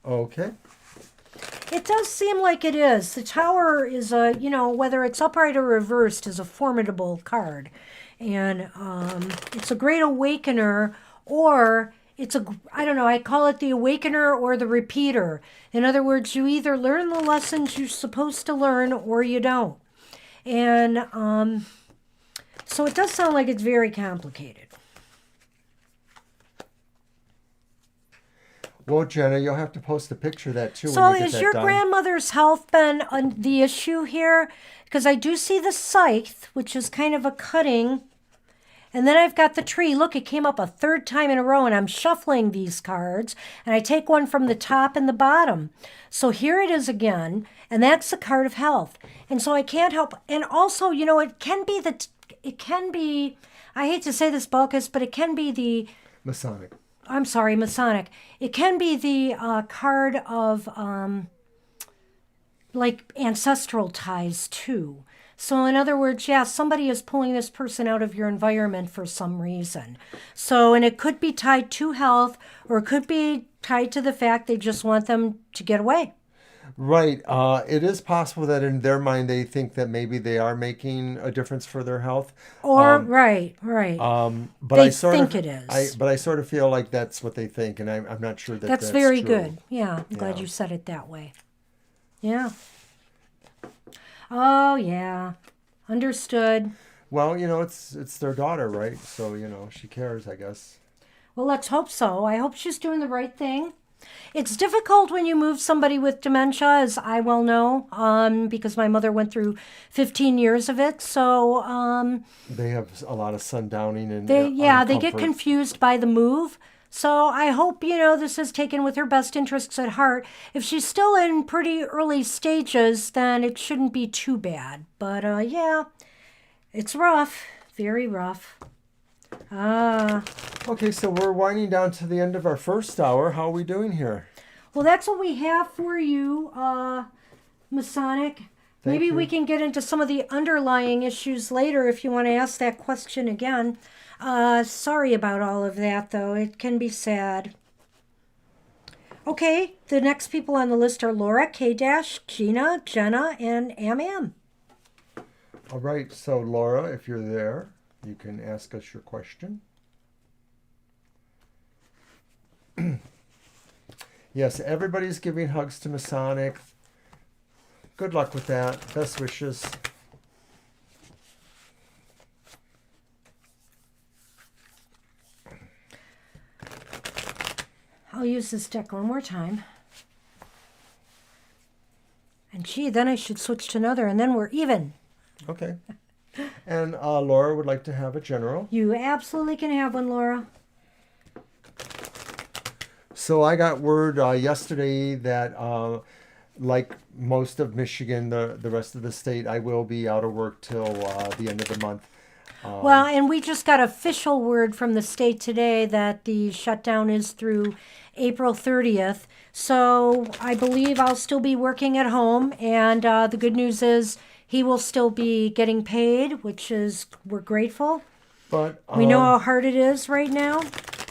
Okay. It does seem like it is. The tower is a, whether it's upright or reversed, is a formidable card, and it's a great awakener, or it's I don't know, I call it the awakener or the repeater. In other words, you either learn the lessons you're supposed to learn or you don't. And so it does sound like it's very complicated. Well, Jenna, you'll have to post a picture of that too. So when you get has that your done. grandmother's health been the issue here? Because I do see the scythe, which is kind of a cutting. And then I've got the tree. Look, it came up a third time in a row, and I'm shuffling these cards. And I take one from the top and the bottom. So here it is again, and that's the card of health. And so I can't help. And also, it can be, I hate to say this, Balkus, but it can be the Masonic. I'm sorry, Masonic. It can be the card of like ancestral ties too. So in other words, somebody is pulling this person out of your environment for some reason. So, and it could be tied to health, or it could be tied to the fact they just want them to get away. Right. It is possible that in their mind they think that maybe they are making a difference for their health. Or right. But They I sort think of, it is. But I sort of feel like that's what they think, and I'm not sure that That's very true. good. Yeah, I'm glad Yeah. you said it that way. Yeah. Oh, yeah. Understood. Well, it's their daughter, right? So, she cares, I guess. Well, let's hope so. I hope she's doing the right thing. It's difficult when you move somebody with dementia, as I well know, because my mother went through 15 years of it. So They have a lot of sundowning and they get uncomfort. confused by the move. So I hope, this is taken with her best interests at heart. If she's still in pretty early stages, then it shouldn't be too bad. But it's rough, very rough. Okay, so we're winding down to the end of our first hour. How are we doing here? Well, that's what we have for you, Masonic. Maybe you. we can get into some of the underlying issues later if you want to ask that question again. Sorry about all of that, though. It can be sad. Okay, the next people on the list are Laura, K-Dash, Gina, Jenna, and Am. All right, so Laura, if you're there, you can ask us your question. Yes, everybody's giving hugs to Masonic. Good luck with that. Best wishes. I'll use this deck one more time. And then I should switch to another, and then we're even. Okay. And Laura would like to have a general. You absolutely can have one, Laura. So I got word yesterday that, like most of Michigan, the rest of the state, I will be out of work till the end of the month. Well, and we just got official word from the state today that the shutdown is through April 30th. So I believe I'll still be working at home. And the good news is he will still be getting paid, which is, we're grateful. But We know how hard it is right now.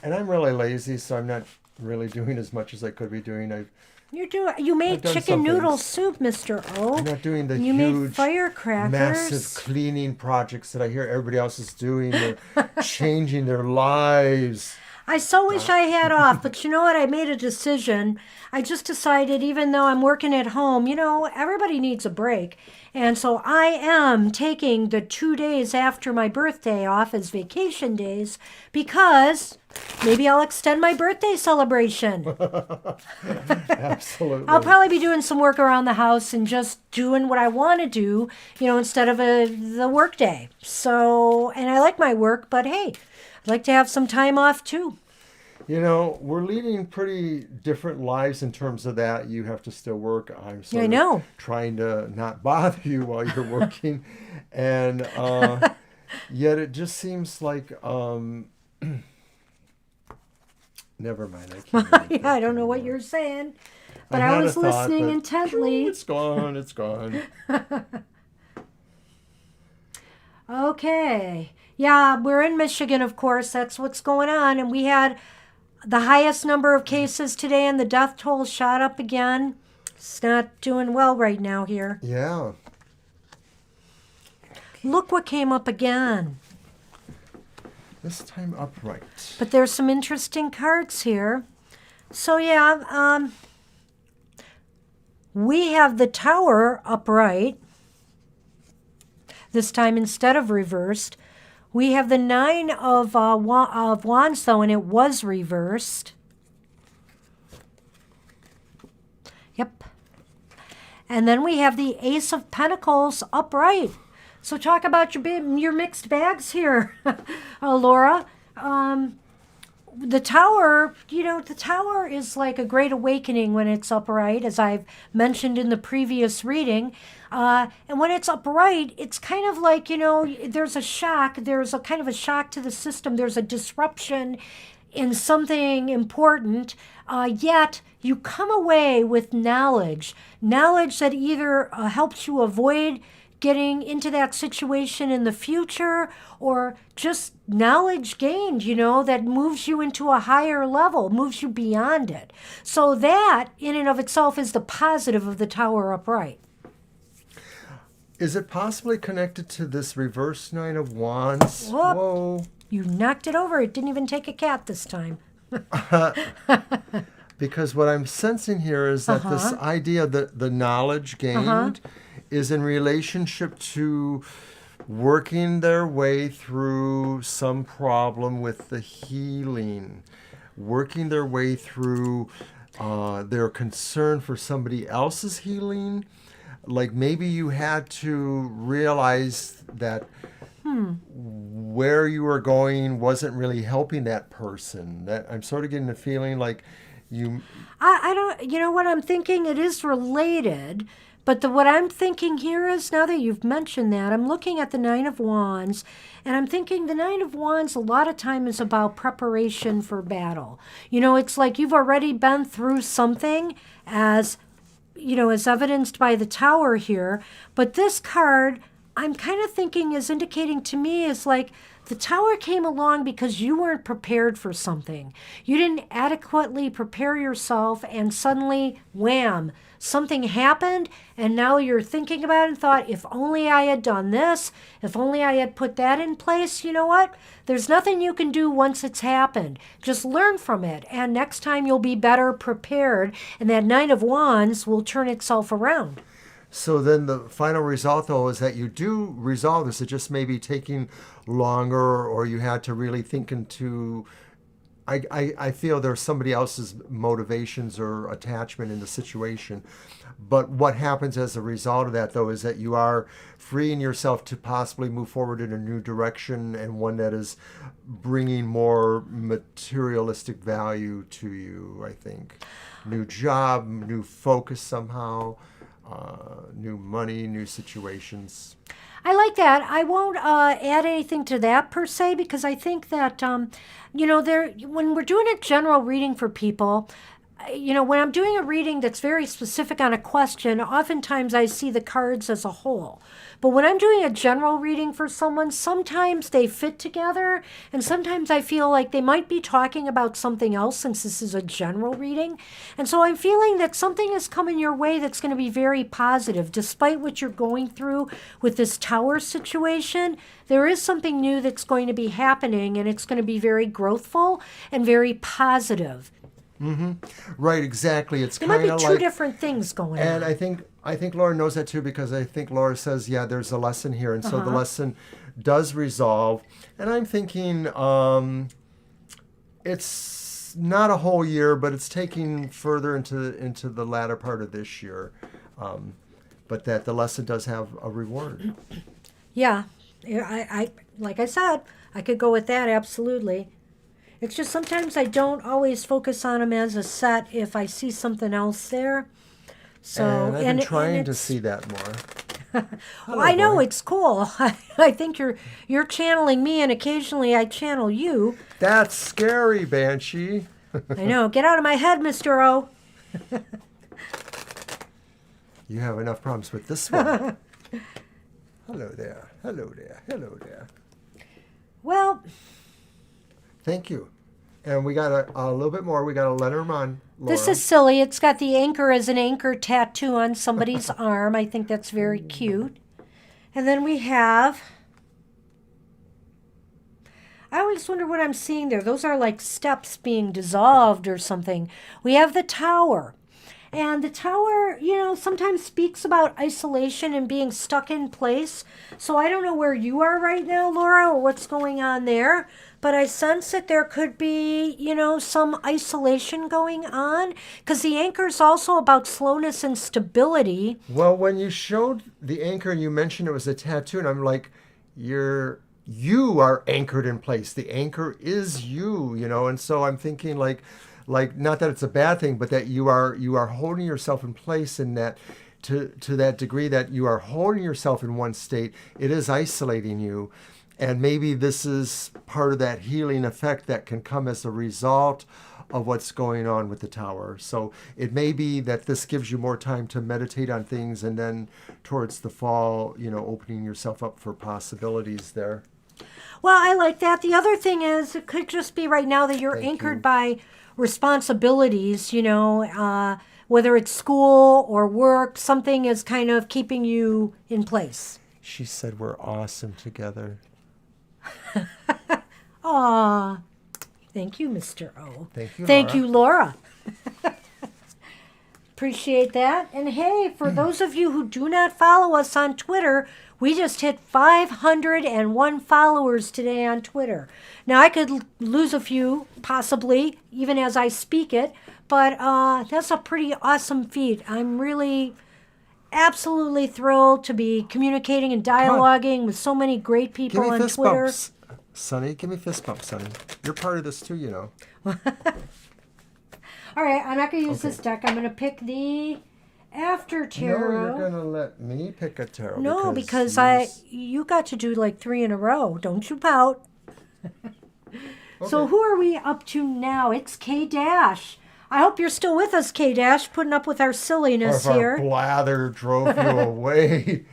and I'm really lazy, so I'm not really doing as much as I could be doing. You made I've done chicken some noodle things. soup, Mr. O. I'm not doing the You made huge, firecrackers. massive cleaning projects that I hear everybody else is doing. They're changing their lives. I so wish I had off, but you know what? I made a decision. I just decided, even though I'm working at home, everybody needs a break. And so I am taking the 2 days after my birthday off as vacation days because maybe I'll extend my birthday celebration. Absolutely. I'll probably be doing some work around the house and just doing what I want to do, instead of the work day. So, and I like my work, but hey, I'd like to have some time off too. We're leading pretty different lives in terms of that. You have to still work. I'm sort I of know. trying to not bother you while you're working. And yet it just seems like, never mind. I can't really think I don't know what anymore. you're saying, but had I a was thought, listening but intently. It's gone. It's gone. Okay. Yeah, we're in Michigan, of course. That's what's going on. And we had the highest number of cases today, and the death toll shot up again. It's not doing well right now here. Yeah. Look what came up again. This time upright. But there's some interesting cards here. So, yeah, we have the Tower upright. This time instead of reversed. We have the Nine of Wands, though, and it was reversed. Yep. And then we have the Ace of Pentacles upright. So talk about your mixed bags here, Laura. The Tower, the Tower is like a great awakening when it's upright, as I've mentioned in the previous reading. And when it's upright, it's kind of like, there's a shock. There's a kind of a shock to the system. There's a disruption in something important. Yet you come away with knowledge that either helps you avoid getting into that situation in the future, or just knowledge gained, that moves you into a higher level, moves you beyond it. So that, in and of itself, is the positive of the Tower upright. Is it possibly connected to this reverse Nine of Wands? Whoop. Whoa. You knocked it over. It didn't even take a cat this time. Because what I'm sensing here is that this idea that the knowledge gained is in relationship to working their way through some problem with the healing, working their way through their concern for somebody else's healing. Like maybe you had to realize that where you were going wasn't really helping that person. That I'm sort of getting the feeling like you... I don't, what I'm thinking, it is related. But what I'm thinking here is, now that you've mentioned that, I'm looking at the Nine of Wands, and I'm thinking the Nine of Wands a lot of time is about preparation for battle. It's like you've already been through something, as evidenced by the Tower here. But this card, I'm kind of thinking, is indicating to me is like the Tower came along because you weren't prepared for something. You didn't adequately prepare yourself, and suddenly, wham, something happened, and now you're thinking about it and thought, if only I had done this, if only I had put that in place. You know what? There's nothing you can do once it's happened. Just learn from it, and next time you'll be better prepared, and that Nine of Wands will turn itself around. So then the final result, though, is that you do resolve this. It just may be taking longer, or you had to really think into... I feel there's somebody else's motivations or attachment in the situation. But what happens as a result of that, though, is that you are freeing yourself to possibly move forward in a new direction, and one that is bringing more materialistic value to you, I think. New job, new focus somehow, new money, new situations. I like that. I won't add anything to that per se, because I think that, when we're doing a general reading for people, when I'm doing a reading that's very specific on a question, oftentimes I see the cards as a whole. But when I'm doing a general reading for someone, sometimes they fit together, and sometimes I feel like they might be talking about something else since this is a general reading. And so I'm feeling that something is coming your way that's going to be very positive. Despite what you're going through with this tower situation, there is something new that's going to be happening, and it's going to be very growthful and very positive. Right, exactly. It's There might kind be of two like, different things going and on. I think Laura knows that too, because I think Laura says, yeah, there's a lesson here, and so the lesson does resolve. And I'm thinking, it's not a whole year, but it's taking further into the latter part of this year, but that the lesson does have a reward. Yeah, I like I said, I could go with that absolutely. It's just sometimes I don't always focus on them as a set if I see something else there. So And I've been trying to it's, see that more. well, Hello, I know boy. it's cool. I think you're channeling me, and occasionally I channel you. That's scary, Banshee. I know. Get out of my head, Mr. O. You have enough problems with this one. Hello there. Hello there. Hello there. Well, Thank you. And we got a little bit more. We got a Lenormand, Laura. this is silly. It's got the anchor as an anchor tattoo on somebody's arm. I think that's very cute. And then we have, I always wonder what I'm seeing there. Those are like steps being dissolved or something. We have the tower. And the tower, sometimes speaks about isolation and being stuck in place. So I don't know where you are right now, Laura, or what's going on there. But I sense that there could be, some isolation going on. Because the anchor is also about slowness and stability. Well, when you showed the anchor and you mentioned it was a tattoo, and I'm like, you are anchored in place. The anchor is you, and so I'm thinking like not that it's a bad thing, but that you are holding yourself in place, in that to that degree that you are holding yourself in one state, it is isolating you. And maybe this is part of that healing effect that can come as a result of what's going on with the tower. So it may be that this gives you more time to meditate on things, and then towards the fall, opening yourself up for possibilities there. Well, I like that. The other thing is, it could just be right now that you're Thank anchored you. by responsibilities, whether it's school or work, something is kind of keeping you in place. She said we're awesome together. Aw, thank you, Mr. O. Thank you, Thank Laura. you, Laura. Appreciate that. And hey, for those of you who do not follow us on Twitter, we just hit 501 followers today on Twitter. Now, I could lose a few, possibly, even as I speak it, but that's a pretty awesome feat. I'm really absolutely thrilled to be communicating and dialoguing with so many great Give people me on fist Twitter. bumps, Sonny. Give me fist bumps, Sonny. You're part of this too, All right, I'm not going to use Okay. this deck. I'm going to pick the After No, Tarot. you're gonna let me pick a tarot. No, because you you got to do like 3 in a row. Don't you pout. So Okay. who are we up to now? It's K Dash. I hope you're still with us, K Dash, putting up with our Or silliness if our here. blather drove you away.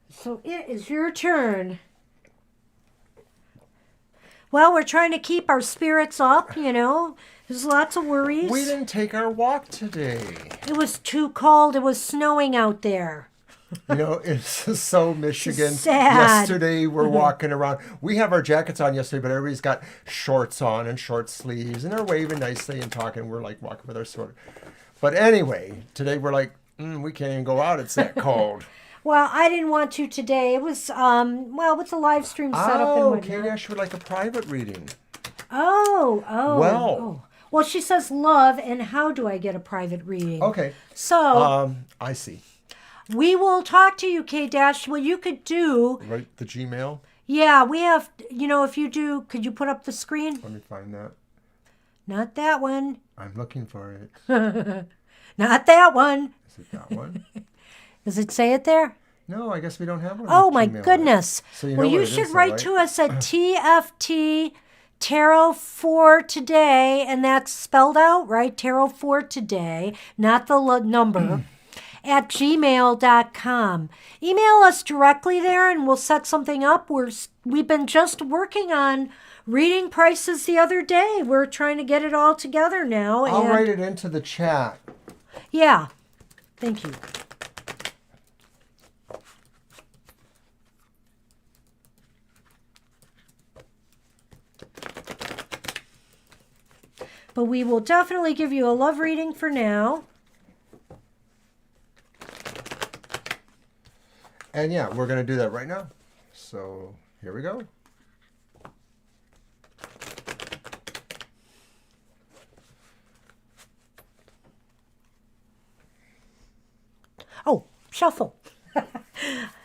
So it is your turn. Well, we're trying to keep our spirits up, There's lots of worries. We didn't take our walk today. It was too cold. It was snowing out there. It's so Michigan. Sad. Yesterday we're walking around. We have our jackets on yesterday, but everybody's got shorts on and short sleeves, and they're waving nicely and talking. We're like walking with our sword. But anyway, today we're like, we can't even go out. It's that cold. Well, I didn't want to today. It was, what's a live stream setup and Oh, whatnot? Katie, I should like a private reading. Oh. Well. Well, she says love, and how do I get a private reading? Okay. So, I see. we will talk to you, K-Dash. What you could do, Right, the Gmail. yeah, we have, if you do, could you put up the screen? Let me find that. Not that one. I'm looking for it. Not that one. Is it that one? Does it say it there? No, I guess we don't have one. Oh with my Gmail on it. goodness. So you Well, know you what it should is, though, write right? to us at TFT Tarot for Today, and that's spelled out, right? Tarot for Today, not the number, at gmail.com. Email us directly there and we'll set something up. We've been just working on reading prices the other day. We're trying to get it all together now. I'll and write it into the chat. Yeah. Thank you. But we will definitely give you a love reading for now. And yeah, we're going to do that right now. So here we go. Oh, shuffle.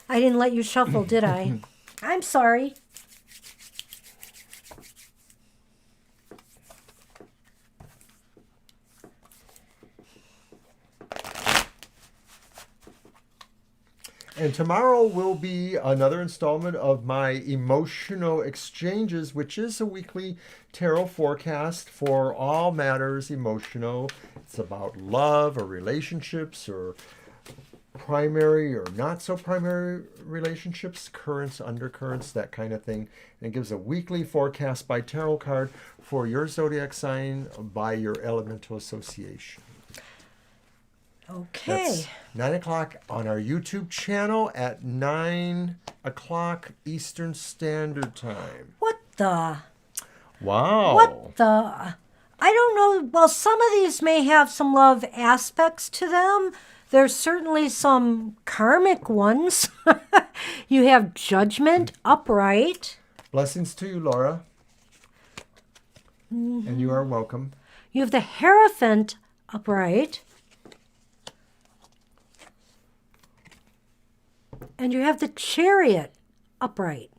I didn't let you shuffle, did I? I'm sorry. And tomorrow will be another installment of my Emotional Exchanges, which is a weekly tarot forecast for all matters emotional. It's about love or relationships or primary or not so primary relationships, currents, undercurrents, that kind of thing. And it gives a weekly forecast by tarot card for your zodiac sign by your elemental association. Okay. That's 9 o'clock on our YouTube channel at 9 o'clock Eastern Standard Time. What the? Wow. What the? I don't know. Well, some of these may have some love aspects to them. There's certainly some karmic ones. You have Judgment upright. Blessings to you, Laura. And you are welcome. You have the Hierophant upright. And you have the Chariot upright.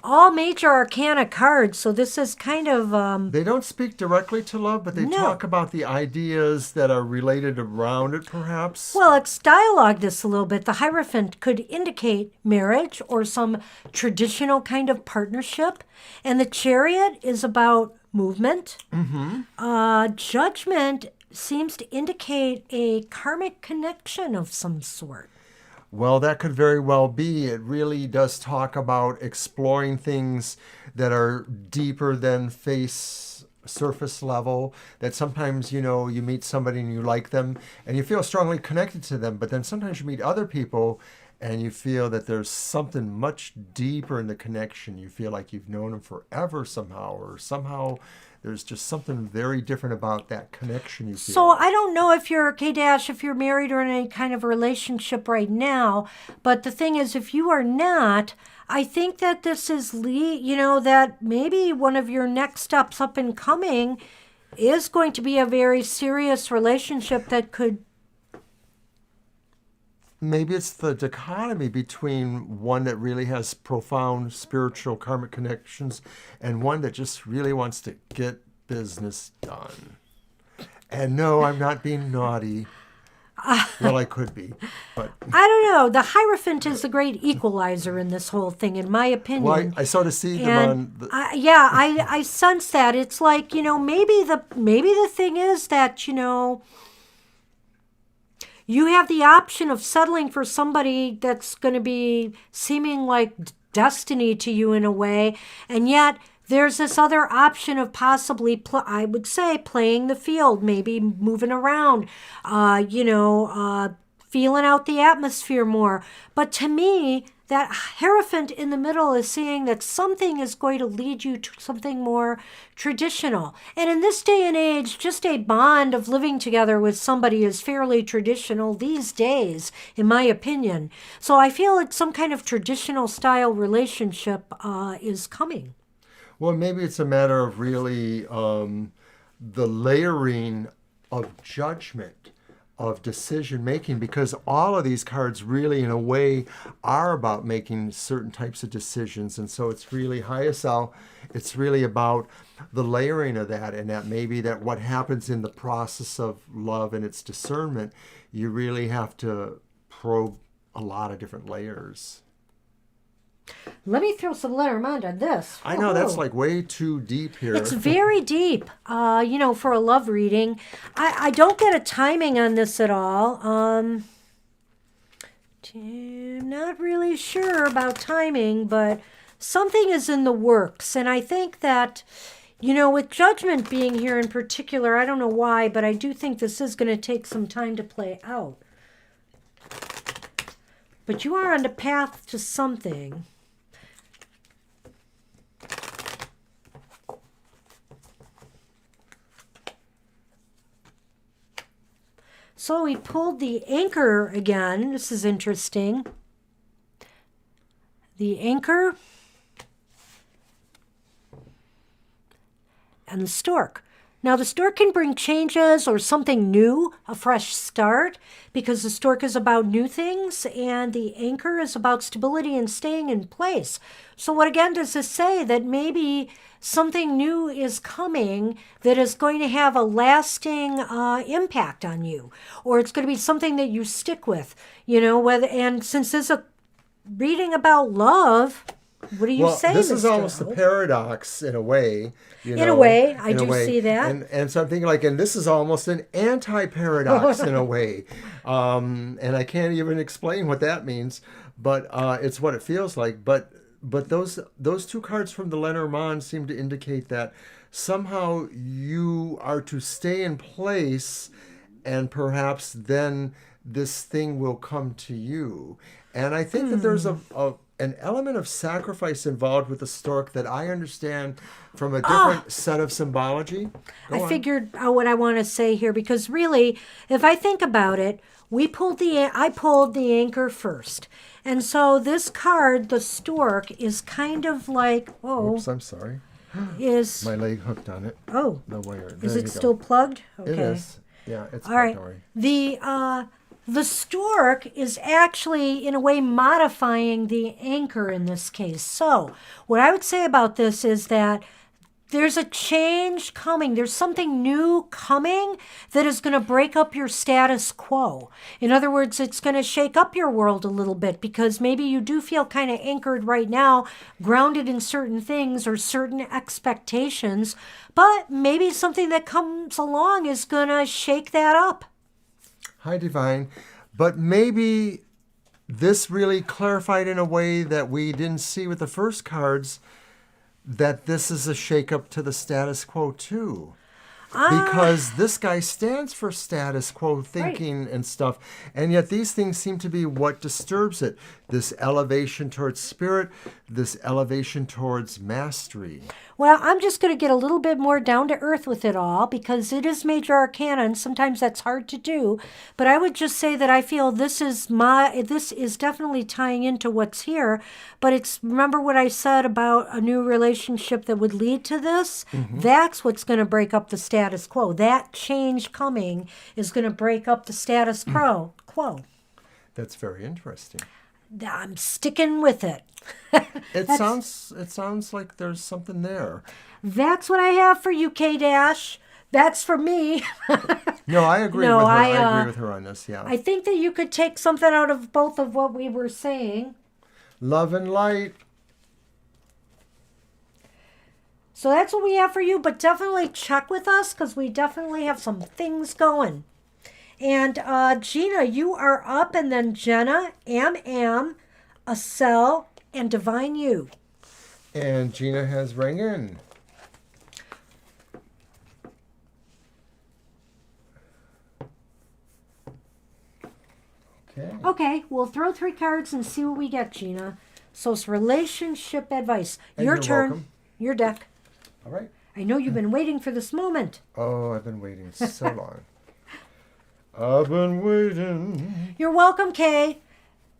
All major arcana cards, so this is kind of... They don't speak directly to love, but they No. talk about the ideas that are related around it, perhaps. Well, let's dialogue this a little bit. The Hierophant could indicate marriage or some traditional kind of partnership. And the Chariot is about movement. Judgment seems to indicate a karmic connection of some sort. Well, that could very well be. It really does talk about exploring things that are deeper than surface level, that sometimes, you know, you meet somebody and you like them and you feel strongly connected to them, but then sometimes you meet other people and you feel that there's something much deeper in the connection. You feel like you've known them forever somehow, or somehow there's just something very different about that connection you feel. So I don't know if you're, K-Dash, if you're married or in any kind of relationship right now, but the thing is, if you are not, I think that this is, that maybe one of your next steps up and coming is going to be a very serious relationship that could... Maybe it's the dichotomy between one that really has profound spiritual karmic connections and one that just really wants to get business done. And no, I'm not being naughty. Well, I could be, but... I don't know. The Hierophant is the great equalizer in this whole thing, in my opinion. Well, I sort of see them And on the... I sense that. It's like, maybe the thing is that, you have the option of settling for somebody that's going to be seeming like destiny to you in a way, and yet there's this other option of possibly, I would say, playing the field, maybe moving around, feeling out the atmosphere more. But to me, that Hierophant in the middle is saying that something is going to lead you to something more traditional. And in this day and age, just a bond of living together with somebody is fairly traditional these days, in my opinion. So I feel like some kind of traditional style relationship is coming. Well, maybe it's a matter of really the layering of judgment, of decision making, because all of these cards really in a way are about making certain types of decisions. And so it's really Hyacel, it's really about the layering of that, and that maybe that what happens in the process of love and its discernment, you really have to probe a lot of different layers. Let me throw some Lenormand on this. I know that's Woohoo. like way too deep here. It's very deep, for a love reading. I don't get a timing on this at all. Not really sure about timing, but something is in the works. And I think that, with Judgment being here in particular, I don't know why, but I do think this is going to take some time to play out. But you are on the path to something. So we pulled the Anchor again. This is interesting. The Anchor and the Stork. Now the Stork can bring changes or something new, a fresh start, because the Stork is about new things and the Anchor is about stability and staying in place. So what again does this say? That maybe something new is coming that is going to have a lasting impact on you, or it's going to be something that you stick with, and since this is a reading about love, what do you say? This is Mr. almost a Hope? paradox in a way. In a way, I do see that. And so I'm thinking and this is almost an anti-paradox in a way. And I can't even explain what that means, but it's what it feels like. But those two cards from the Lenormand seem to indicate that somehow you are to stay in place, and perhaps then this thing will come to you. And I think that there's an element of sacrifice involved with the Stork that I understand from a different set of symbology. Go on. Figured out what I want to say here, because really, if I think about it, I pulled the Anchor first. And so this card, the Stork, is kind of like, Oops, I'm sorry. is, My leg hooked on it. oh, The wire. is There it you go. still plugged? Okay. It is. Yeah, it's All right. Don't worry. The Stork is actually, in a way, modifying the Anchor in this case. So what I would say about this is that there's a change coming. There's something new coming that is going to break up your status quo. In other words, it's going to shake up your world a little bit, because maybe you do feel kind of anchored right now, grounded in certain things or certain expectations, but maybe something that comes along is going to shake that up. Hi, Divine. But maybe this really clarified in a way that we didn't see with the first cards, that this is a shakeup to the status quo too. Because this guy stands for status quo thinking and stuff. And yet these things seem to be what disturbs it. This elevation towards spirit, this elevation towards mastery. Well, I'm just going to get a little bit more down to earth with it all, because it is major arcana and sometimes that's hard to do. But I would just say that I feel this is definitely tying into what's here. But remember what I said about a new relationship that would lead to this? Mm-hmm. That's what's going to break up the status quo. That change coming is going to break up the status quo. That's very interesting. I'm sticking with it. It sounds like there's something there. That's what I have for you, K-Dash. That's for me. No, I agree with her. I agree with her on this, yeah. I think that you could take something out of both of what we were saying. Love and light. So that's what we have for you, but definitely check with us, because we definitely have some things going. And Gina, you are up, and then Jenna, Am, Acel, and Divine You. And Gina has rang in. Okay. Okay, we'll throw 3 cards and see what we get, Gina. So it's relationship advice. And Your you're turn. welcome. Your deck. All right. I know you've been waiting for this moment. Oh, I've been waiting so long. I've been waiting. You're welcome, Kay.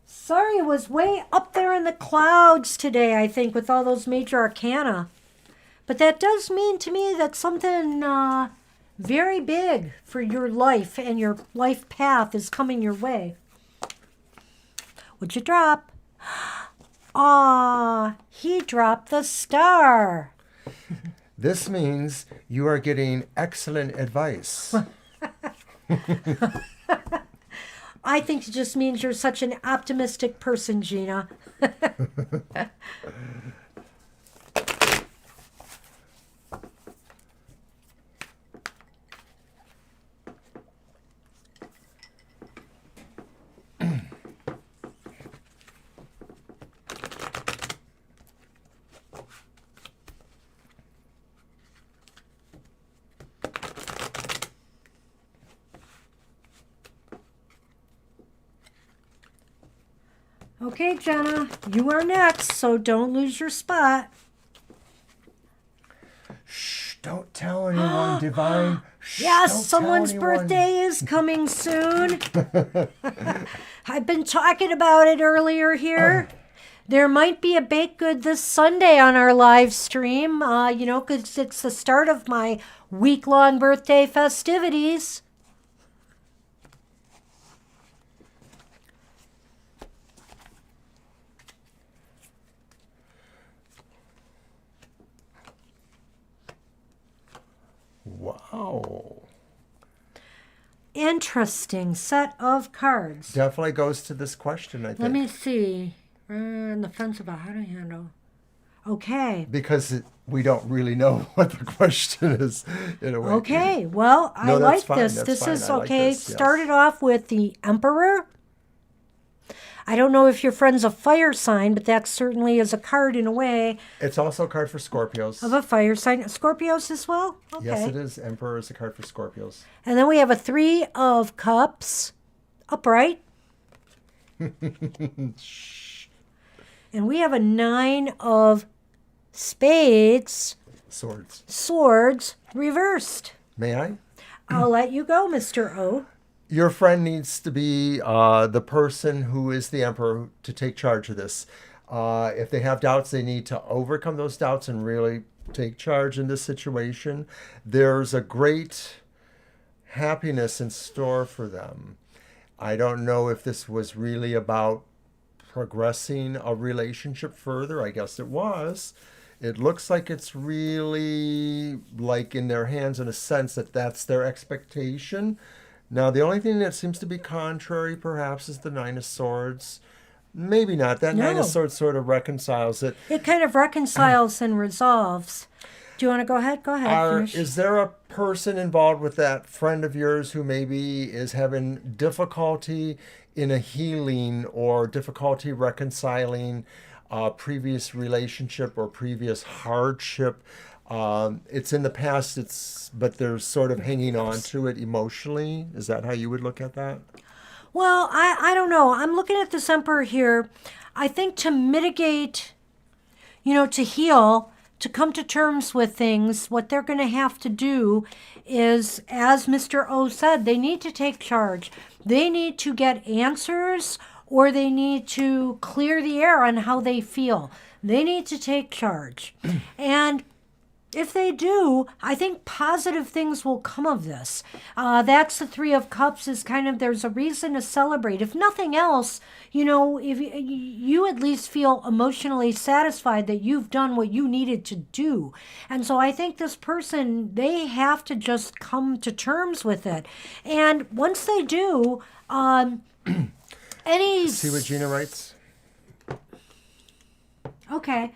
Sorry, it was way up there in the clouds today, I think, with all those major arcana. But that does mean to me that something very big for your life and your life path is coming your way. What'd you drop? He dropped the star. This means you are getting excellent advice. I think it just means you're such an optimistic person, Gina. Okay, Jenna, you are next, so don't lose your spot. Shh, don't tell anyone, Divine. Shh, Yes, don't someone's tell anyone. birthday is coming soon. I've been talking about it earlier here. There might be a baked good this Sunday on our live stream, because it's the start of my week-long birthday festivities. Wow. Interesting set of cards. Definitely goes to this question, I think. Let me see. On the fence about how to handle. Okay. Because we don't really know what the question is in a way. Okay. Well, I No, that's like fine, this. that's This fine. is I like okay. this, yes. Started off with the Emperor. I don't know if your friend's a fire sign, but that certainly is a card in a way It's also a card for Scorpios. of a fire sign. Scorpios as well? Okay. Yes, it is. Emperor is a card for Scorpios. And then we have a 3 of Cups upright. Shh. And we have a 9 of Spades, Swords. Swords reversed. May I? I'll let you go, Mr. O. Your friend needs to be the person who is the emperor to take charge of this. If they have doubts, they need to overcome those doubts and really take charge in this situation. There's a great happiness in store for them. I don't know if this was really about progressing a relationship further. I guess it was. It looks like it's really like in their hands in a sense that that's their expectation. Now, the only thing that seems to be contrary, perhaps, is the 9 of Swords. Maybe not. That 9 No. of Swords sort of reconciles it. It kind of reconciles and resolves. Do you want to go ahead? Go ahead. Finish. Is there a person involved with that friend of yours who maybe is having difficulty in a healing or difficulty reconciling a previous relationship or previous hardship? It's in the past, but they're sort of hanging on to it emotionally. Is that how you would look at that? Well, I don't know. I'm looking at this Emperor here. I think to mitigate, to heal, to come to terms with things, what they're going to have to do is, as Mr. O said, they need to take charge. They need to get answers, or they need to clear the air on how they feel. They need to take charge. And if they do, I think positive things will come of this. That's the 3 of Cups is kind of, there's a reason to celebrate. If nothing else, if you at least feel emotionally satisfied that you've done what you needed to do. And so I think this person, they have to just come to terms with it. And once they do, See what Gina writes? Okay.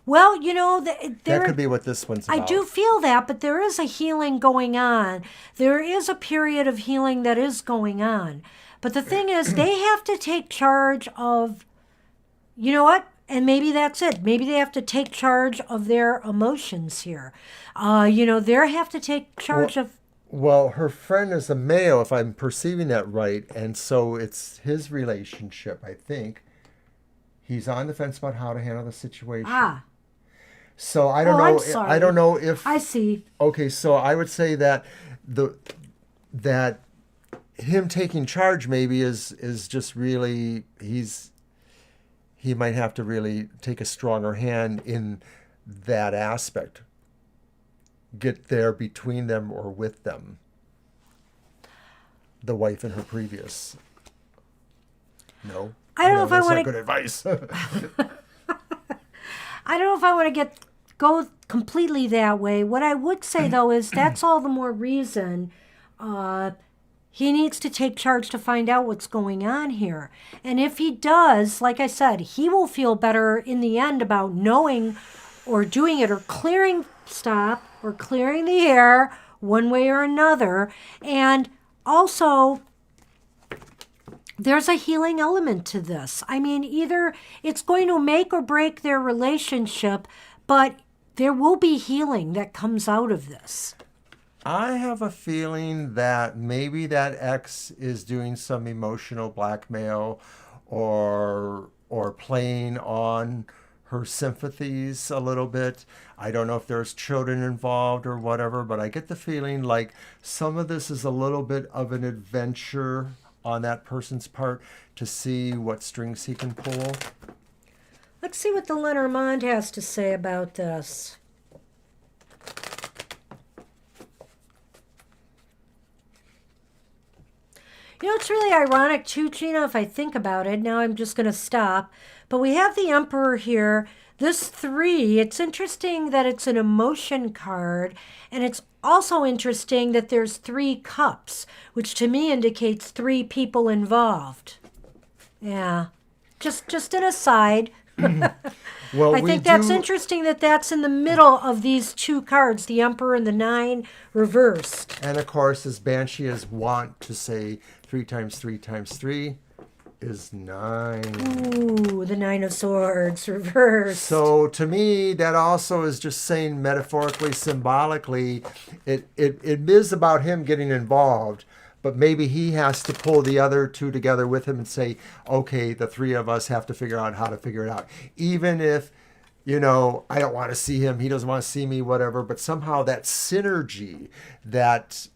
Well, That could be what this one's about. I do feel that, but there is a healing going on. There is a period of healing that is going on. But the thing is, they have to take charge of, you know what? And maybe that's it. Maybe they have to take charge of their emotions here. They have to take charge of. Well, her friend is a male, if I'm perceiving that right. And so it's his relationship, I think. He's on the fence about how to handle the situation. So I don't know. I'm sorry. I don't know if I see. Okay, so I would say that that him taking charge maybe is just really he might have to really take a stronger hand in that aspect. Get there between them or with them. The wife and her previous. No. I don't know if I that's want not to. good advice. I don't know if I want to go completely that way. What I would say though is that's all the more reason he needs to take charge to find out what's going on here. And if he does, like I said, he will feel better in the end about knowing or doing it or clearing the air one way or another. And also, there's a healing element to this. I mean, either it's going to make or break their relationship, but there will be healing that comes out of this. I have a feeling that maybe that ex is doing some emotional blackmail or playing on her sympathies a little bit. I don't know if there's children involved or whatever, but I get the feeling like some of this is a little bit of an adventure on that person's part to see what strings he can pull. Let's see what the Lenormand has to say about this. You know, it's really ironic too, Gina, if I think about it. Now I'm just going to stop. But we have the Emperor here. This 3, it's interesting that it's an emotion card. And it's also interesting that there's 3 cups, which to me indicates 3 people involved. Yeah. Just an aside. Well, I think that's interesting that that's in the middle of these 2 cards, the Emperor and the 9 reversed. And of course, as Banshee is wont to say, 3 times 3 times 3 is 9. Ooh, the 9 of Swords reversed. So to me, that also is just saying metaphorically, symbolically, it is about him getting involved. But maybe he has to pull the other 2 together with him and say, okay, the 3 of us have to figure out how to figure it out. Even if, I don't want to see him, he doesn't want to see me, whatever. But somehow that synergy, that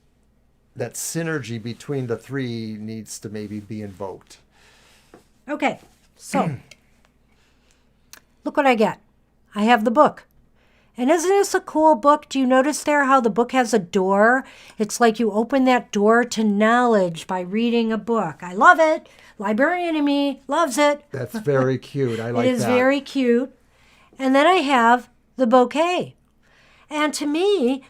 synergy between the 3 needs to maybe be invoked. Okay, so look what I get. I have the book. And isn't this a cool book? Do you notice there how the book has a door? It's like you open that door to knowledge by reading a book. I love it. Librarian in me loves it. That's very cute. I like that. It is very cute. And then I have the bouquet. And to me,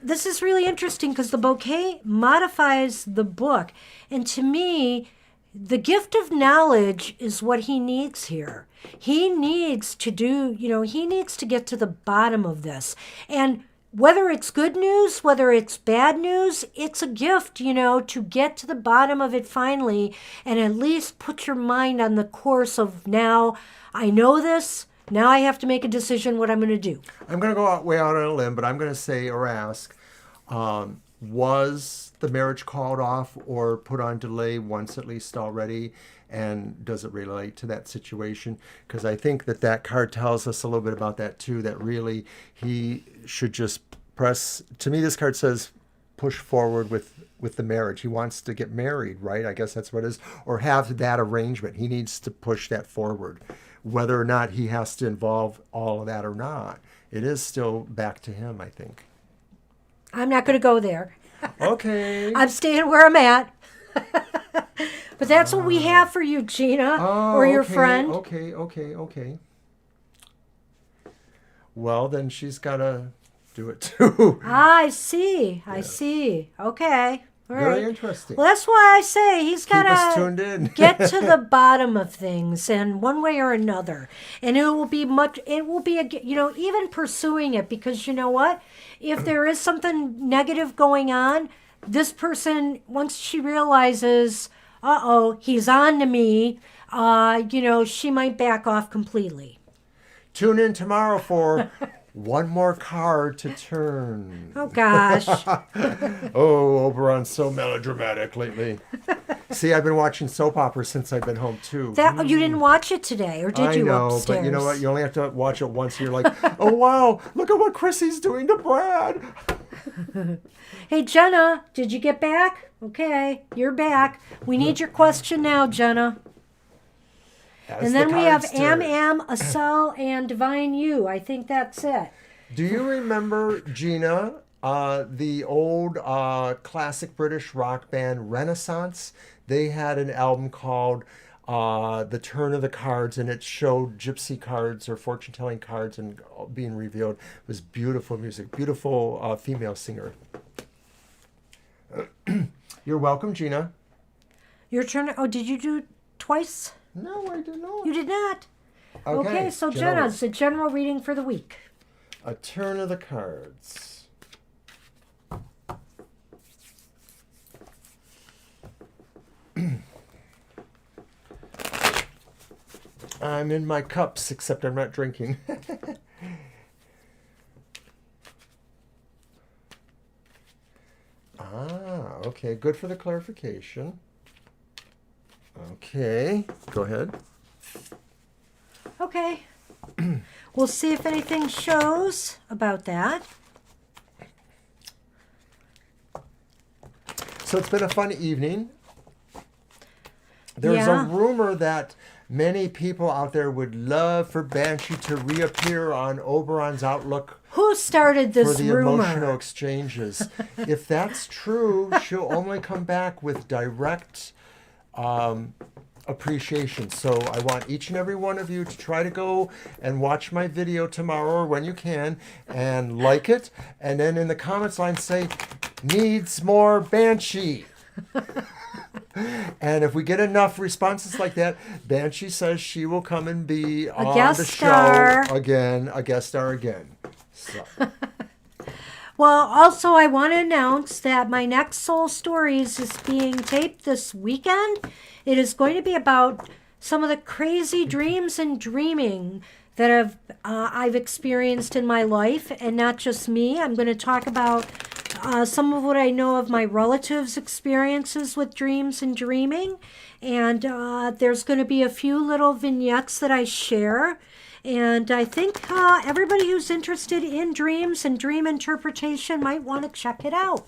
this is really interesting because the bouquet modifies the book. And to me, the gift of knowledge is what he needs here. He needs to he needs to get to the bottom of this. And whether it's good news, whether it's bad news, it's a gift, to get to the bottom of it finally and at least put your mind on the course of now, I know this, now I have to make a decision what I'm going to do. I'm going to go way out on a limb, but I'm going to say or ask, was the marriage called off or put on delay once at least already? And does it relate to that situation? Because I think that card tells us a little bit about that too, that really he should just press. To me, this card says push forward with the marriage. He wants to get married, right? I guess that's what it is. Or have that arrangement. He needs to push that forward. Whether or not he has to involve all of that or not, it is still back to him, I think. I'm not going to go there. Okay. I'm staying where I'm at. But that's what we have for you, Gina, or your friend. Okay. Well, then she's got to do it too. I see. Okay. All right. Very interesting. Well, that's why I say he's got us tuned in. to get to the bottom of things, and one way or another. And it will be even pursuing it, because you know what? If there is something negative going on, this person, once she realizes, he's on to me, she might back off completely. Tune in tomorrow for one more card to turn. Oh, gosh. Oberon's so melodramatic lately. See, I've been watching soap operas since I've been home, too. You didn't watch it today, or did you upstairs? But you know what? You only have to watch it once. You're like, oh, wow, look at what Chrissy's doing to Brad. Hey, Jenna, did you get back? Okay, you're back. We need your question now, Jenna. And then we have Am, Acel, and Divine You. I think that's it. Do you remember, Gina, the old classic British rock band Renaissance? They had an album called The Turn of the Cards, and it showed gypsy cards or fortune-telling cards and being revealed. It was beautiful music, beautiful female singer. You're welcome, Gina. Your turn. Oh, did you do twice? No, I did not. You did not. Okay, Okay, so Jenna's the general reading for the week. A turn of the cards. I'm in my cups, except I'm not drinking. Okay, good for the clarification. Okay, go ahead. Okay. We'll see if anything shows about that. So it's been a fun evening. There's a rumor that many people out there would love for Banshee to reappear on Oberon's Outlook. Who started this for the rumor? emotional exchanges. If that's true, she'll only come back with direct appreciation. So I want each and every one of you to try to go and watch my video tomorrow or when you can and like it. And then in the comments line say, needs more Banshee. And if we get enough responses like that, Banshee says she will come and be on the show again, a guest star again. So. Well, also I want to announce that my next Soul Stories is being taped this weekend. It is going to be about some of the crazy dreams and dreaming that I've experienced in my life, and not just me. I'm going to talk about some of what I know of my relatives' experiences with dreams and dreaming. And there's going to be a few little vignettes that I share. And I think everybody who's interested in dreams and dream interpretation might want to check it out.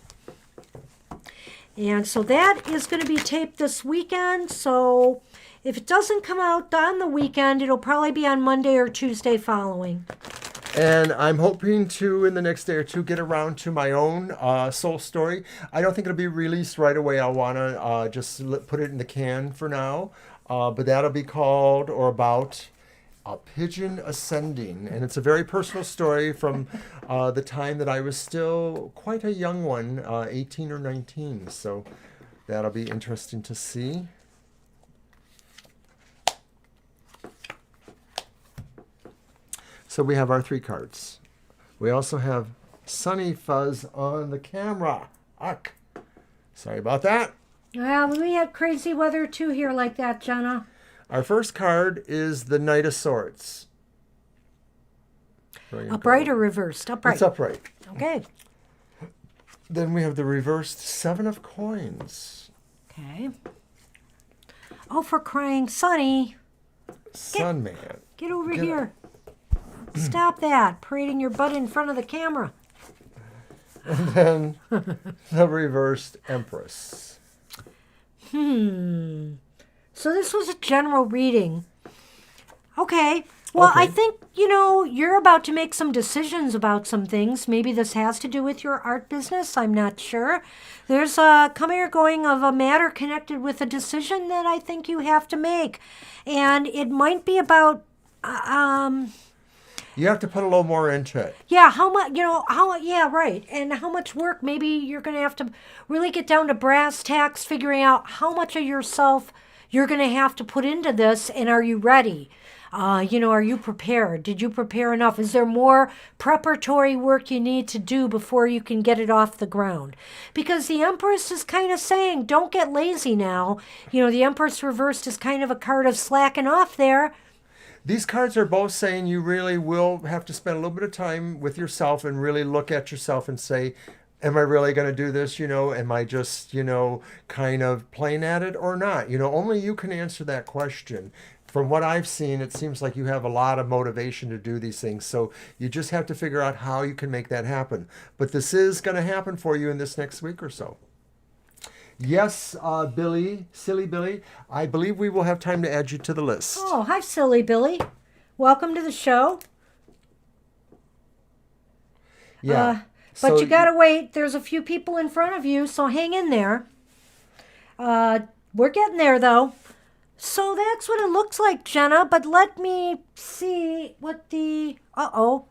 And so that is going to be taped this weekend. So if it doesn't come out on the weekend, it'll probably be on Monday or Tuesday following. And I'm hoping to, in the next day or two, get around to my own soul story. I don't think it'll be released right away. I want to just put it in the can for now. But that'll be called or about A Pigeon Ascending. And it's a very personal story from the time that I was still quite a young one, 18 or 19. So that'll be interesting to see. So we have our 3 cards. We also have Sunny Fuzz on the camera. Uck. Sorry about that. Well, we had crazy weather too here like that, Jenna. Our first card is the Knight of Swords. Upright or reversed? Upright. It's upright. Okay. Then we have the reversed 7 of Coins. Okay. Oh, for crying, Sunny. Sunman. Get over here. Stop that, parading your butt in front of the camera. And then the reversed Empress. So this was a general reading. Okay. Well, Okay. I think, you're about to make some decisions about some things. Maybe this has to do with your art business. I'm not sure. There's a coming or going of a matter connected with a decision that I think you have to make. And it might be about... You have to put a little more into it. Yeah, how much, yeah, right. And how much work, maybe you're going to have to really get down to brass tacks, figuring out how much of yourself you're going to have to put into this, and are you ready? Are you prepared? Did you prepare enough? Is there more preparatory work you need to do before you can get it off the ground? Because the Empress is kind of saying, don't get lazy now. The Empress reversed is kind of a card of slacking off there. These cards are both saying you really will have to spend a little bit of time with yourself and really look at yourself and say, am I really going to do this? Am I just, kind of playing at it or not? Only you can answer that question. From what I've seen, it seems like you have a lot of motivation to do these things. So you just have to figure out how you can make that happen. But this is going to happen for you in this next week or so. Yes, Billy, Silly Billy, I believe we will have time to add you to the list. Oh, hi, Silly Billy. Welcome to the show. Yeah. But you got to wait. There's a few people in front of you, so hang in there. We're getting there, though. So that's what it looks like, Jenna, but let me see what the... Uh-oh.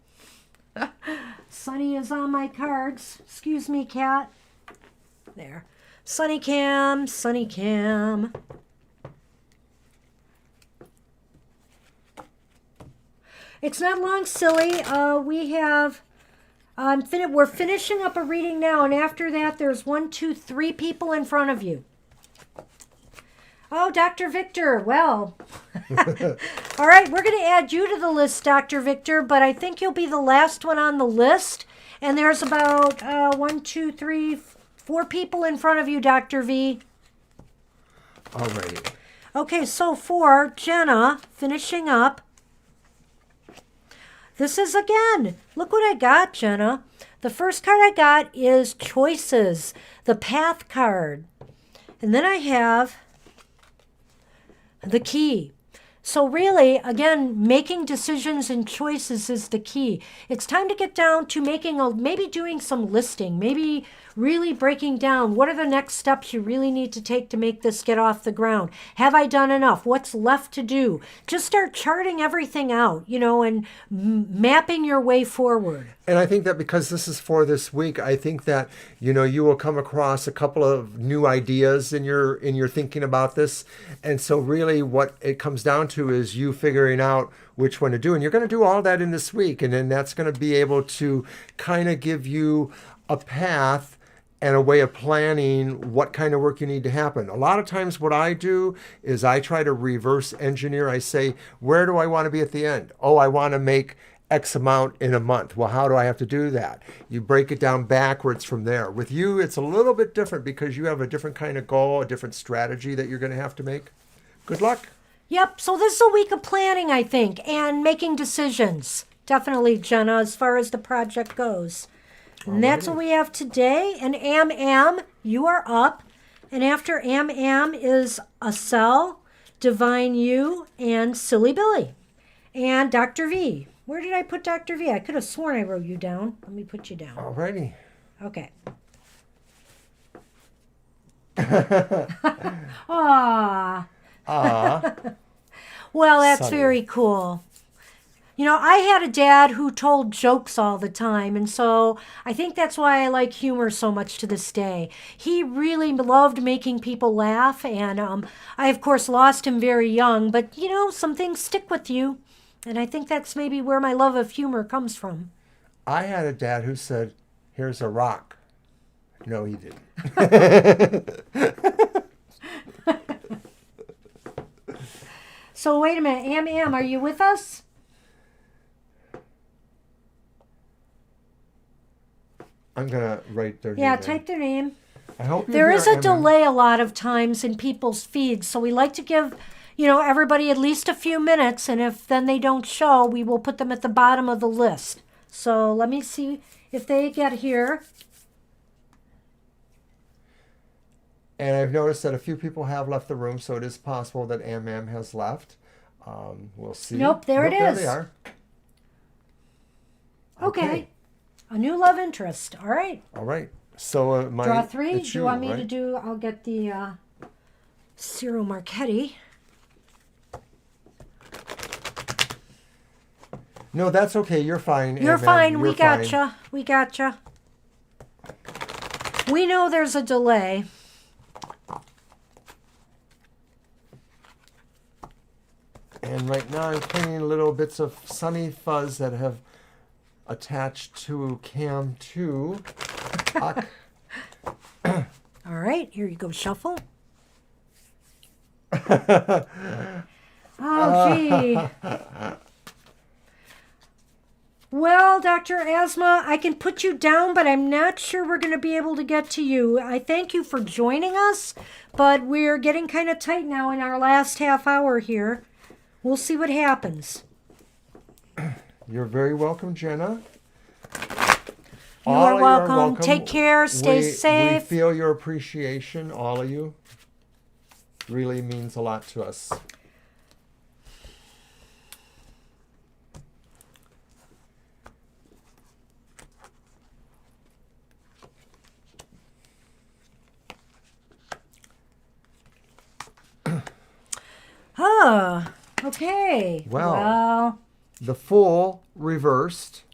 Sunny is on my cards. Excuse me, cat. There. Sunny Cam, Sunny Cam. It's not long, silly. We have, we're finishing up a reading now, and after that, there's 1, 2, 3 people in front of you. Oh, Dr. Victor, well. All right, we're going to add you to the list, Dr. Victor, but I think you'll be the last one on the list. And there's about 1, 2, 3, 4 people in front of you, Dr. V. Alrighty. Okay, so for Jenna, finishing up. This is, again, look what I got, Jenna. The first card I got is Choices, the Path card. And then I have the Key. So really, again, making decisions and choices is the key. It's time to get down to maybe doing some listing, maybe really breaking down what are the next steps you really need to take to make this get off the ground. Have I done enough? What's left to do? Just start charting everything out, and mapping your way forward. And I think that because this is for this week, I think that, you will come across a couple of new ideas in your thinking about this. And so really what it comes down to is you figuring out which one to do. And you're going to do all that in this week. And then that's going to be able to kind of give you a path and a way of planning what kind of work you need to happen. A lot of times what I do is I try to reverse engineer. I say, where do I want to be at the end? Oh, I want to make X amount in a month. Well, how do I have to do that? You break it down backwards from there. With you, it's a little bit different because you have a different kind of goal, a different strategy that you're going to have to make. Good luck. Yep, so this is a week of planning, I think, and making decisions. Definitely, Jenna, as far as the project goes. And that's what we have today. And Am, you are up. And after Am is Acel, Divine You, and Silly Billy. And Dr. V. Where did I put Dr. V? I could have sworn I wrote you down. Let me put you down. Alrighty. Okay. Aww. Well, that's Sunny. very cool. I had a dad who told jokes all the time, and so I think that's why I like humor so much to this day. He really loved making people laugh, and I, of course, lost him very young, but, some things stick with you, and I think that's maybe where my love of humor comes from. I had a dad who said, here's a rock. No, he didn't. So wait a minute, Am, are you with us? I'm going to write their name. Yeah, type their name. I hope There is a Emma. delay a lot of times in people's feeds, so we like to give, everybody at least a few minutes, and if then they don't show, we will put them at the bottom of the list. So let me see if they get here. And I've noticed that a few people have left the room, so it is possible that Am has left. We'll see. Nope, there it There is. they are. Okay. A new love interest. All right. All right. So Draw 3. it's Do you want me right? to do? I'll get the Ciro Marchetti. No, that's okay. You're fine. You're Am. fine. You're We fine. gotcha. We gotcha. We know there's a delay. And right now I'm cleaning little bits of sunny fuzz that have attached to Cam 2. All right, here you go, shuffle. Oh, gee. Well, Dr. Asma, I can put you down, but I'm not sure we're going to be able to get to you. I thank you for joining us, but we're getting kind of tight now in our last half hour here. We'll see what happens. You're very welcome, Jenna. You are welcome. Take care. Stay We safe. feel your appreciation, all of you. Really means a lot to us. Oh, okay. Well. The Fool reversed.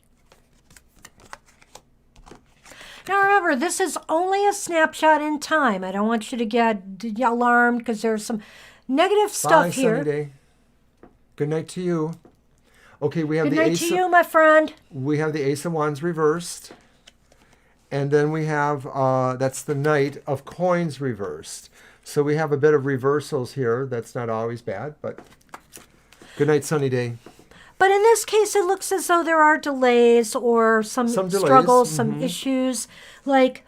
Now remember, this is only a snapshot in time. I don't want you to get alarmed because there's some negative stuff Bye, here. Sunny Day. Good night to you. Okay, we have Good the night Ace. to you, my friend. We have the Ace of Wands reversed, and then we have that's the Knight of Coins reversed. So we have a bit of reversals here. That's not always bad, but good night, Sunny Day. But in this case, it looks as though there are delays or some Some delays, struggles, some issues. Like,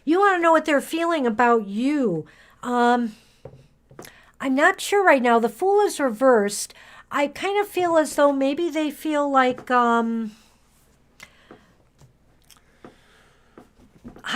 you want to know what they're feeling about you. I'm not sure right now. The Fool is reversed. I kind of feel as though maybe they feel like, I don't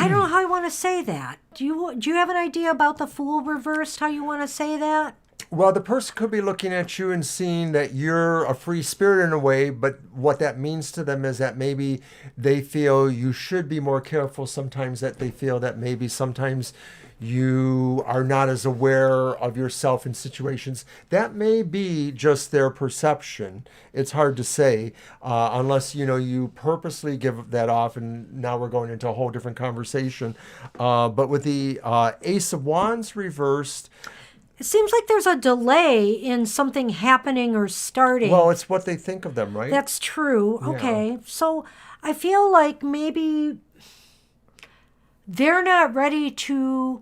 know how I want to say that. Do you have an idea about the Fool reversed, how you want to say that? Well, the person could be looking at you and seeing that you're a free spirit in a way, but what that means to them is that maybe they feel you should be more careful sometimes, that they feel that maybe sometimes you are not as aware of yourself in situations. That may be just their perception. It's hard to say unless, you purposely give that off, and now we're going into a whole different conversation. But with the Ace of Wands reversed, It seems like there's a delay in something happening or starting. well, it's what they think of them, right? That's true. Okay. So I feel like maybe they're not ready to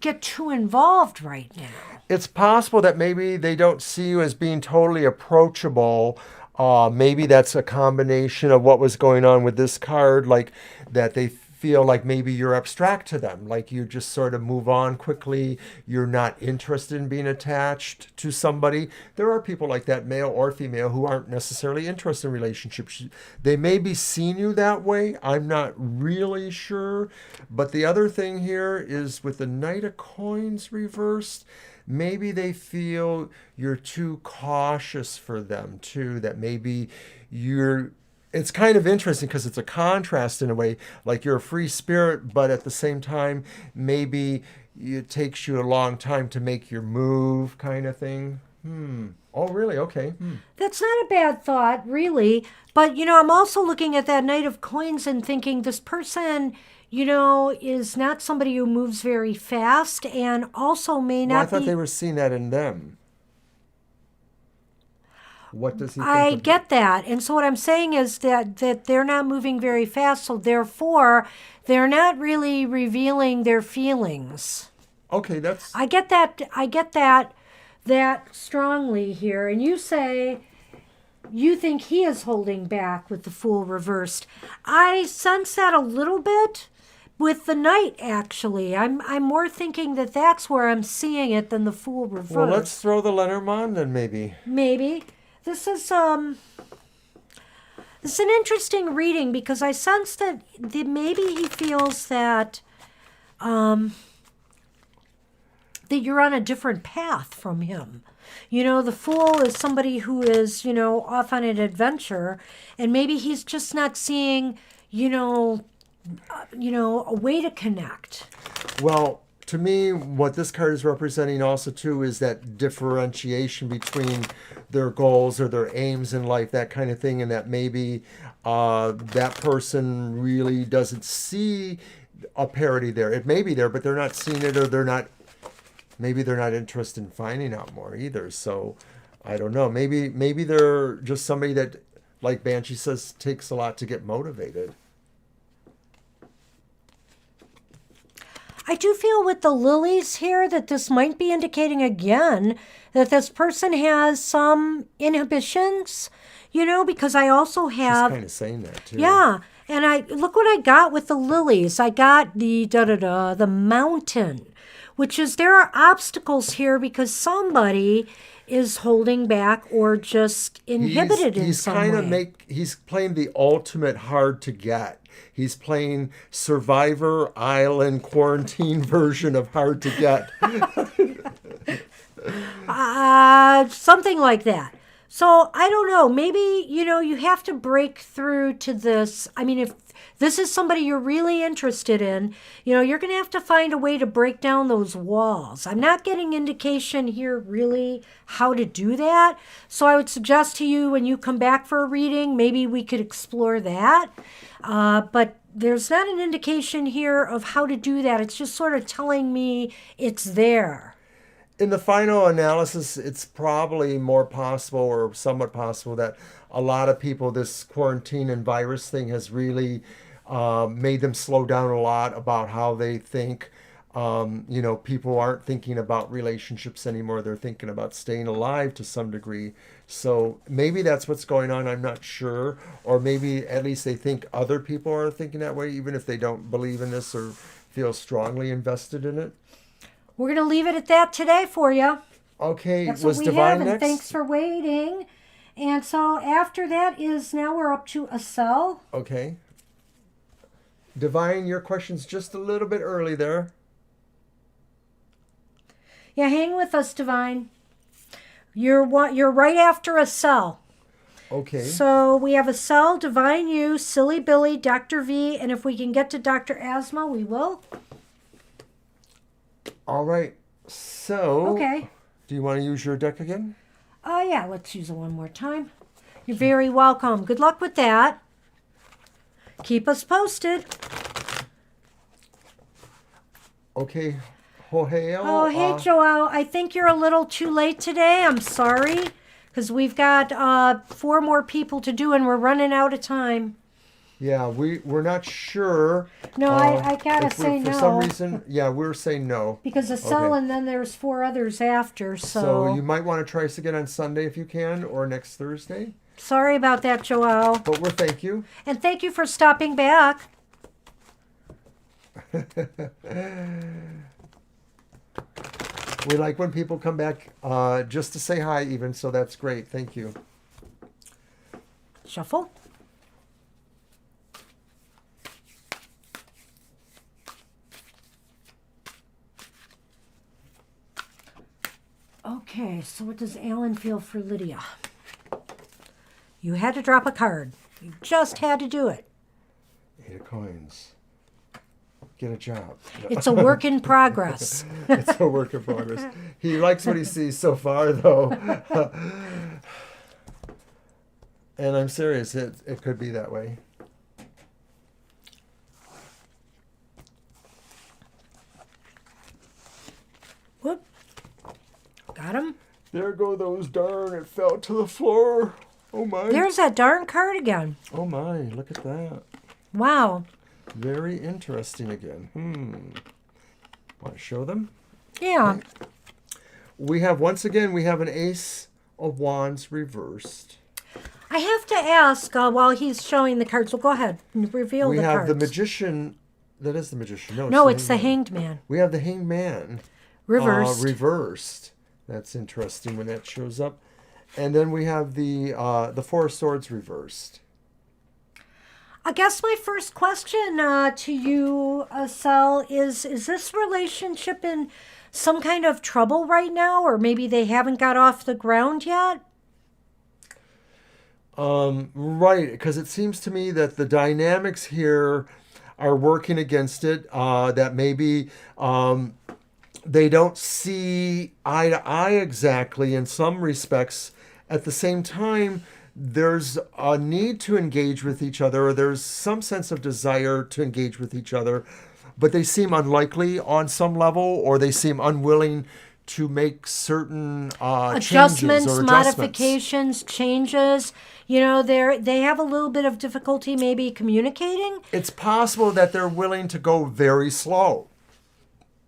get too involved right now. It's possible that maybe they don't see you as being totally approachable. Maybe that's a combination of what was going on with this card, like that they feel like maybe you're abstract to them, like you just sort of move on quickly. You're not interested in being attached to somebody. There are people like that, male or female, who aren't necessarily interested in relationships. They may be seeing you that way. I'm not really sure. But the other thing here is with the Knight of Coins reversed, maybe they feel you're too cautious for them too, that maybe it's kind of interesting because it's a contrast in a way, like you're a free spirit, but at the same time, maybe it takes you a long time to make your move, kind of thing. Oh, really? Okay. That's not a bad thought, really. But, I'm also looking at that Knight of Coins and thinking this person, is not somebody who moves very fast and also may Well, I not thought be... they were seeing that in them. What does he think I of get that. And so what I'm saying is that they're not moving very fast, so therefore they're not really revealing their feelings. Okay, that's... I get that strongly here. And you say you think he is holding back with the Fool reversed. I sense that a little bit with the Knight, actually. I'm more thinking that that's where I'm seeing it than the Fool reversed. Well, let's throw the Lenormand then, maybe. Maybe. This is an interesting reading because I sense that maybe he feels that that you're on a different path from him. The Fool is somebody who is, off on an adventure, and maybe he's just not seeing, a way to connect. Well, to me, what this card is representing also, too, is that differentiation between their goals or their aims in life, that kind of thing, and that maybe that person really doesn't see a parity there. It may be there, but they're not seeing it, or maybe they're not interested in finding out more either. So I don't know. Maybe they're just somebody that, like Banshee says, takes a lot to get motivated. I do feel with the lilies here that this might be indicating again that this person has some inhibitions, because I also have... She's kind of saying that too. Yeah, and look what I got with the lilies. I got the mountain, which is there are obstacles here because somebody is holding back or just inhibited in some way. He's playing the ultimate hard to get. He's playing Survivor Island quarantine version of hard to get. Something like that. So I don't know. Maybe, you have to break through to this. I mean, if this is somebody you're really interested in, you're going to have to find a way to break down those walls. I'm not getting indication here really how to do that. So I would suggest to you when you come back for a reading, maybe we could explore that. But there's not an indication here of how to do that. It's just sort of telling me it's there. In the final analysis, it's probably more possible or somewhat possible that a lot of people, this quarantine and virus thing has really made them slow down a lot about how they think. People aren't thinking about relationships anymore. They're thinking about staying alive to some degree. So maybe that's what's going on. I'm not sure. Or maybe at least they think other people are thinking that way, even if they don't believe in this or feel strongly invested in it. We're going to leave it at that today for you. Okay, That's was what we Divine have, and next? thanks for waiting. And so after that is now we're up to a cell. Okay. Divine, your question's just a little bit early there. Yeah, hang with us, Divine. You're right after a cell. Okay. So we have a cell, Divine U, Silly Billy, Dr. V, and if we can get to Dr. Asthma, we will. All right. So, Okay. do you want to use your deck again? Yeah, let's use it one more time. You're very welcome. Good luck with that. Keep us posted. Okay. Jorge. Oh, hey, Joelle. I think you're a little too late today. I'm sorry, because we've got 4 more people to do, and we're running out of time. Yeah, we're not sure. No, I gotta say no. For some reason, yeah, we're saying no. Because a cell Okay. and then there's 4 others after, So you might want to try us again on Sunday if you can, or next Thursday. Sorry about that, Joelle. But we're thank you. And thank you for stopping back. We like when people come back just to say hi even, so that's great. Thank you. Shuffle. Okay, so what does Alan feel for Lydia? You had to drop a card. You just had to do it. 8 of coins. Get a job. It's a work in progress. It's a work in progress. He likes what he sees so far, though. And I'm serious. It could be that way. Whoop. Got him. There go those darn. It fell to the floor. Oh, my. There's that darn card again. Oh, my. Look at that. Wow. Very interesting again. Want to show them? Yeah. We have, once again, we have an Ace of Wands reversed. I have to ask while he's showing the cards. So go ahead and reveal We the have cards. the Magician. That is the Magician. No, it's the Hanged Man. We have the Hanged Man. Reversed. Reversed. That's interesting when that shows up. And then we have the 4 of Swords reversed. I guess my first question to you, Sel, is this relationship in some kind of trouble right now? Or maybe they haven't got off the ground yet? Right, because it seems to me that the dynamics here are working against it. That maybe they don't see eye to eye exactly in some respects. At the same time, there's a need to engage with each other, or there's some sense of desire to engage with each other, but they seem unlikely on some level, or they seem unwilling to make certain Adjustments, modifications, changes. They have a little bit of difficulty maybe communicating. It's possible that they're willing to go very slow.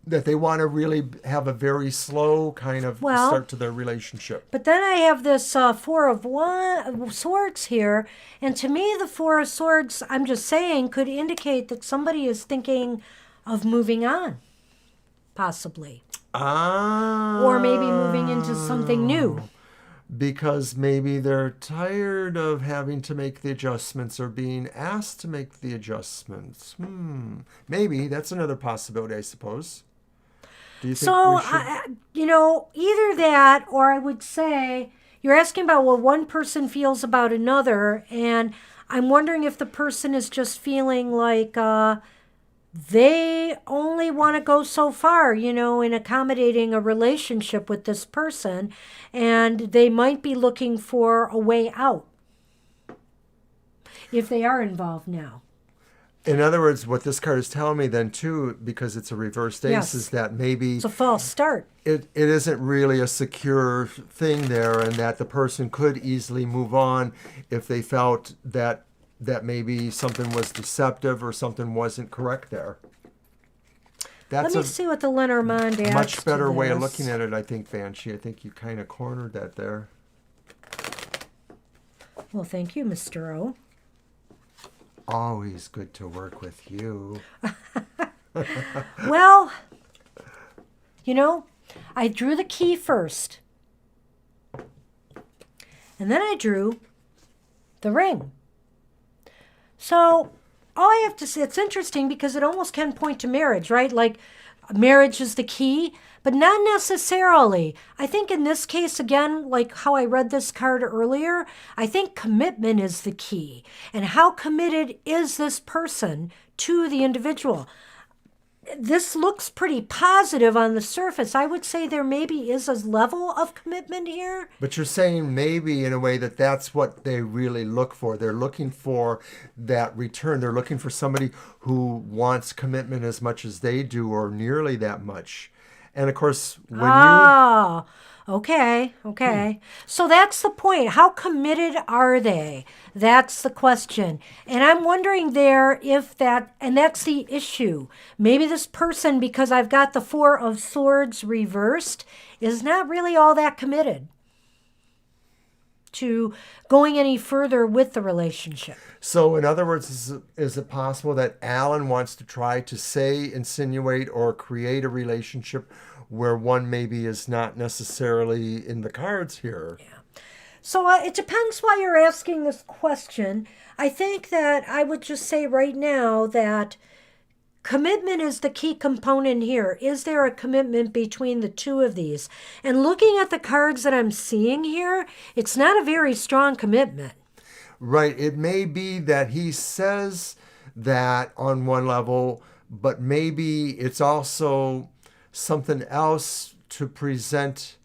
That they want to really have a very slow kind of start to their relationship. But then I have this 4 of Swords here. And to me, the 4 of Swords, I'm just saying, could indicate that somebody is thinking of moving on. Possibly. Or maybe moving into something new. Because maybe they're tired of having to make the adjustments or being asked to make the adjustments. Maybe. That's another possibility, I suppose. Do you think So, we should... either that, or I would say, you're asking about what one person feels about another, and I'm wondering if the person is just feeling like they only want to go so far, in accommodating a relationship with this person, and they might be looking for a way out if they are involved now. In other words, what this card is telling me then too, because it's a reversed ace, Yes. is that maybe It's a false start. it isn't really a secure thing there, and that the person could easily move on if they felt that maybe something was deceptive or something wasn't correct there. That's Let me see what the Lenormand adds much better to way of this. looking at it, I think, Banshee. I think you kind of cornered that there. Well, thank you, Mr. O. Always good to work with you. Well, I drew the key first. And then I drew the ring. So all I have to say, it's interesting because it almost can point to marriage, right? Like marriage is the key, but not necessarily. I think in this case, again, like how I read this card earlier, I think commitment is the key. And how committed is this person to the individual? This looks pretty positive on the surface. I would say there maybe is a level of commitment here. But you're saying maybe in a way that that's what they really look for. They're looking for that return. They're looking for somebody who wants commitment as much as they do, or nearly that much. And of course, when Okay. So that's the point. How committed are they? That's the question. And I'm wondering there if and that's the issue. Maybe this person, because I've got the Four of Swords reversed, is not really all that committed to going any further with the relationship. So in other words, is it possible that Alan wants to try to insinuate or create a relationship where one maybe is not necessarily in the cards here? Yeah. So it depends why you're asking this question. I think that I would just say right now that commitment is the key component here. Is there a commitment between the two of these? And looking at the cards that I'm seeing here, it's not a very strong commitment. Right. It may be that he says that on one level, but maybe it's also something else to present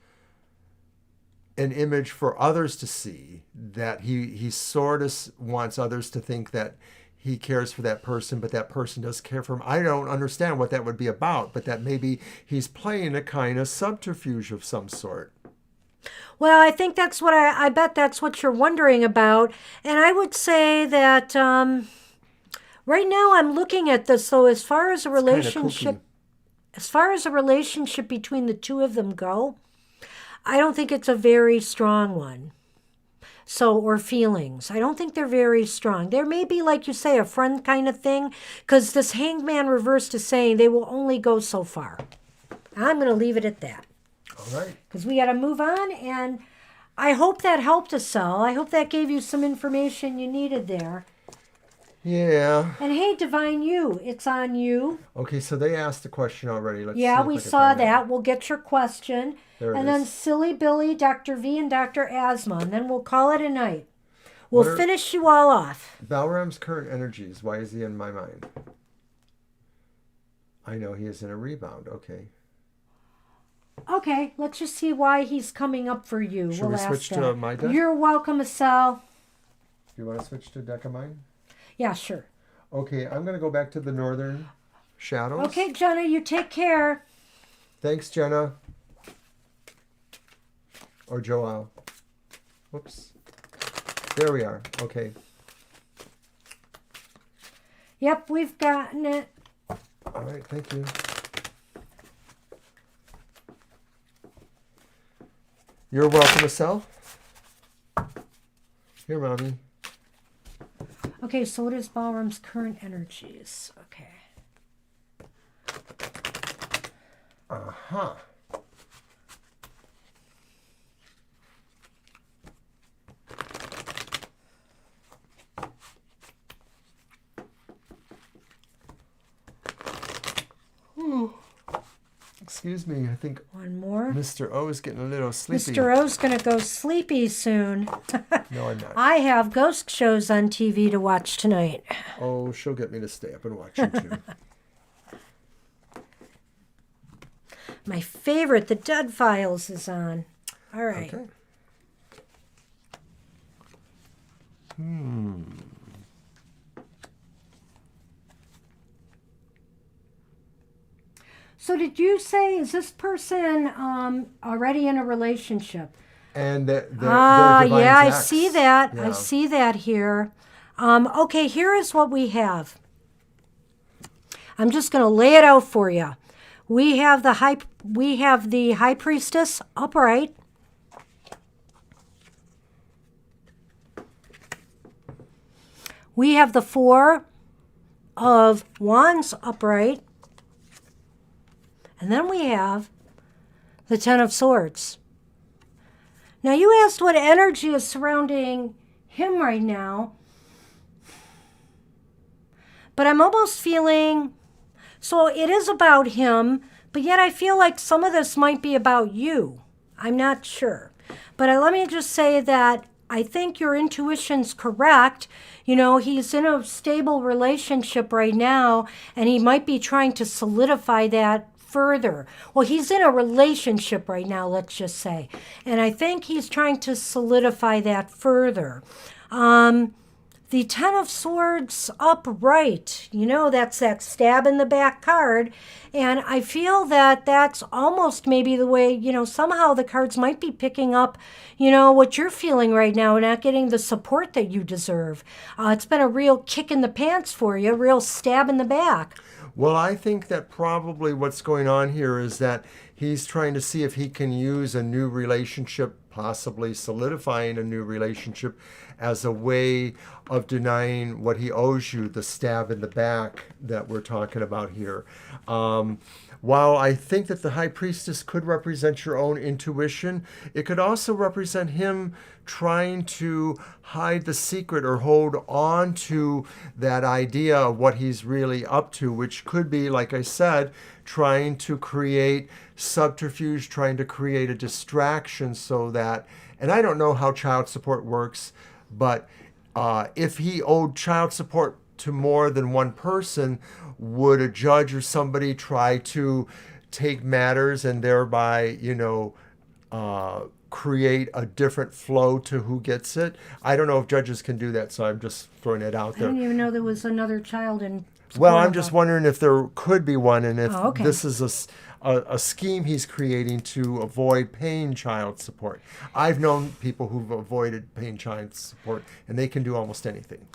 an image for others to see, that he sort of wants others to think that he cares for that person, but that person does care for him. I don't understand what that would be about, but that maybe he's playing a kind of subterfuge of some sort. Well, I think that's what I bet that's what you're wondering about. And I would say that right now I'm looking at this. So as far as a relationship, between the two of them go, I don't think it's a very strong one. So, or feelings. I don't think they're very strong. There may be, like you say, a friend kind of thing, because this Hangman reversed is saying they will only go so far. I'm going to leave it at that. All right. Because we got to move on, and I hope that helped us, Sal. I hope that gave you some information you needed there. Yeah. And hey, Divine You, it's on you. Okay, so they asked the question already. Let's yeah, see if we I can saw find that. We'll get your question. There it and is. then Silly Billy, Dr. V, and Dr. Asma. And then we'll call it a night. We'll finish you all off. Balram's current energies. Why is he in my mind? I know he is in a rebound. Okay. Okay, let's just see why he's coming up for you. Should we switch to my deck? You're welcome, Estelle. Do you want to switch to deck of mine? Yeah, sure. Okay, I'm going to go back to the Northern Shadows. Okay, Jenna, you take care. Thanks, Jenna. Or Joelle. Whoops. There we are. Okay. Yep, we've gotten it. All right, thank you. You're welcome to sell. Here, Mommy. Okay, so what is Ballroom's current energies? Okay. Uh-huh. excuse me, I think One more. Mr. O is getting a little sleepy. Mr. O's going to go sleepy soon. No, I'm not. I have ghost shows on TV to watch tonight. Oh, she'll get me to stay up and watch it too. My favorite, The Dead Files, is on. All right. Okay. So did you say, is this person already in a relationship? And they're Yeah, Divine's I ex. see that. I Yeah. see that here. Okay, here is what we have. I'm just going to lay it out for you. We have the high priestess upright. We have the Four of Wands upright. And then we have the Ten of Swords. Now, you asked what energy is surrounding him right now. But I'm almost feeling, so it is about him, but yet I feel like some of this might be about you. I'm not sure. But let me just say that I think your intuition's correct. You know, he's in a stable relationship right now, and he might be trying to solidify that further. Well, he's in a relationship right now, let's just say. And I think he's trying to solidify that further. The Ten of Swords upright, you know, that's that stab in the back card. And I feel that that's almost maybe the way, you know, somehow the cards might be picking up, you know, what you're feeling right now and not getting the support that you deserve. It's been a real kick in the pants for you, a real stab in the back. Well, I think that probably what's going on here is that he's trying to see if he can use a new relationship, possibly solidifying a new relationship, as a way of denying what he owes you, the stab in the back that we're talking about here. While I think that the High Priestess could represent your own intuition, it could also represent him trying to hide the secret or hold on to that idea of what he's really up to, which could be, like I said, trying to create subterfuge, trying to create a distraction so that, and I don't know how child support works, but if he owed child support to more than one person, would a judge or somebody try to take matters and thereby, you know, create a different flow to who gets it? I don't know if judges can do that, so I'm just throwing it out I there. didn't even know there was another child in. Well, I'm just wondering if there could be one, and if okay. this is a scheme he's creating to avoid paying child support. I've known people who've avoided paying child support, and they can do almost anything.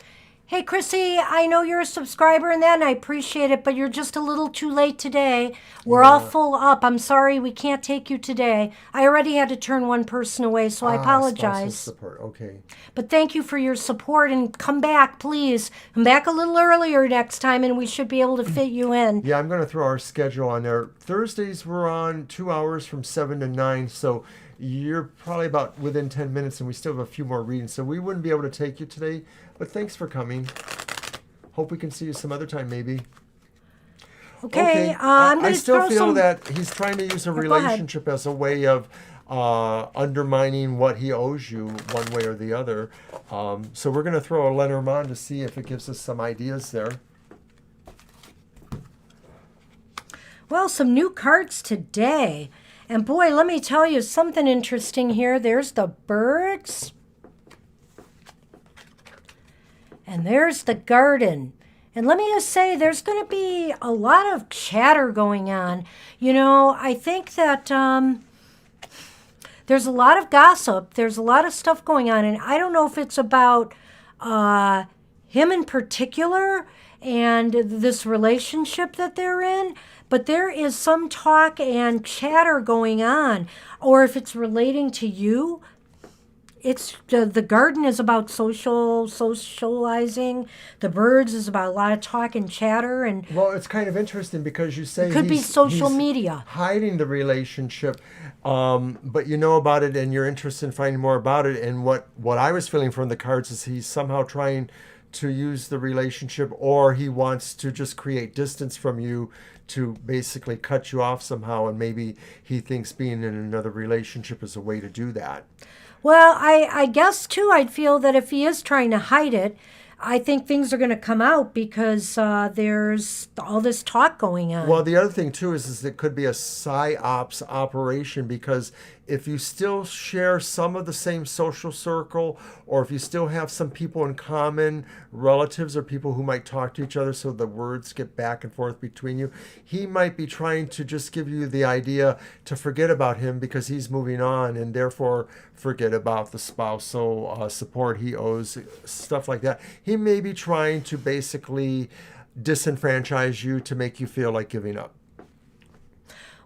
Hey, Chrissy, I know you're a subscriber and that, and I appreciate it, but you're just a little too late today. We're all full up. I'm sorry we can't take you today. I already had to turn one person away, so I apologize. Spousal support. Okay. But thank you for your support, and come back, please. Come back a little earlier next time, and we should be able to fit you in. Yeah, I'm going to throw our schedule on there. Thursdays we're on 2 hours from 7 to 9, so you're probably about within 10 minutes, and we still have a few more readings, so we wouldn't be able to take you today. But thanks for coming. Hope we can see you some other time, maybe. Okay, I I'm going to still throw feel some... that he's trying to use a go ahead. relationship as a way of undermining what he owes you one way or the other. So we're going to throw a Lenormand to see if it gives us some ideas there. Well, some new cards today. And boy, let me tell you something interesting here. There's the birds. And there's the garden. And let me just say, there's going to be a lot of chatter going on. You know, I think that there's a lot of gossip. There's a lot of stuff going on. And I don't know if it's about him in particular and this relationship that they're in, but there is some talk and chatter going on. Or if it's relating to you. It's the garden is about socializing. The birds is about a lot of talk and chatter, and well, it's kind of interesting because you say it could be social he's media hiding the relationship, but you know about it and you're interested in finding more about it. And what I was feeling from the cards is he's somehow trying to use the relationship, or he wants to just create distance from you to basically cut you off somehow, and maybe he thinks being in another relationship is a way to do that. Well, I guess too, I'd feel that if he is trying to hide it, I think things are going to come out because there's all this talk going on. Well, the other thing too is it could be a psyops operation, because if you still share some of the same social circle, or if you still have some people in common, relatives or people who might talk to each other so the words get back and forth between you, he might be trying to just give you the idea to forget about him because he's moving on, and therefore forget about the spousal support he owes, stuff like that. He may be trying to basically disenfranchise you to make you feel like giving up.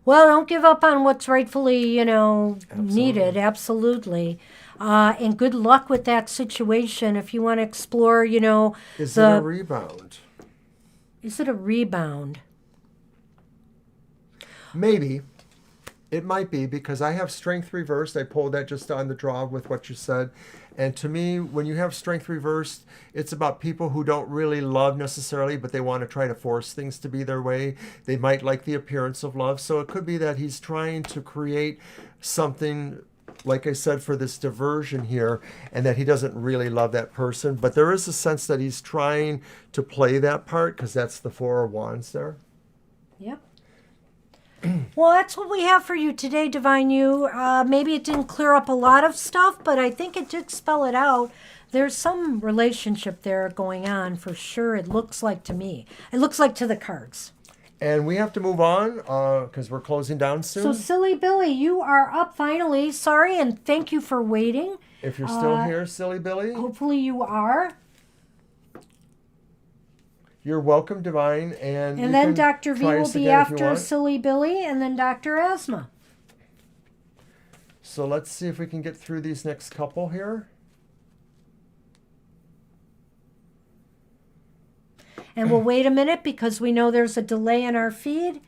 Well, don't give up on what's rightfully, Absolutely. needed. Absolutely. And good luck with that situation. If you want to explore, Is it a rebound? Is it a rebound? Maybe. It might be, because I have strength reversed. I pulled that just on the draw with what you said. And to me, when you have strength reversed, it's about people who don't really love necessarily, but they want to try to force things to be their way. They might like the appearance of love. So it could be that he's trying to create something, like I said, for this diversion here, and that he doesn't really love that person. But there is a sense that he's trying to play that part, because that's the Four of Wands there. Yep. Well, that's what we have for you today, Divine You. Maybe it didn't clear up a lot of stuff, but I think it did spell it out. There's some relationship there going on for sure, it looks like to me. It looks like to the cards. And we have to move on because we're closing down soon. So, Silly Billy, you are up finally. Sorry, and thank you for waiting. If you're still here, Silly Billy. Hopefully you are. You're welcome, Divine. And then Dr. V will be after Silly Billy, and then Dr. Asma. So let's see if we can get through these next couple here. And we'll wait a minute because we know there's a delay in our feed.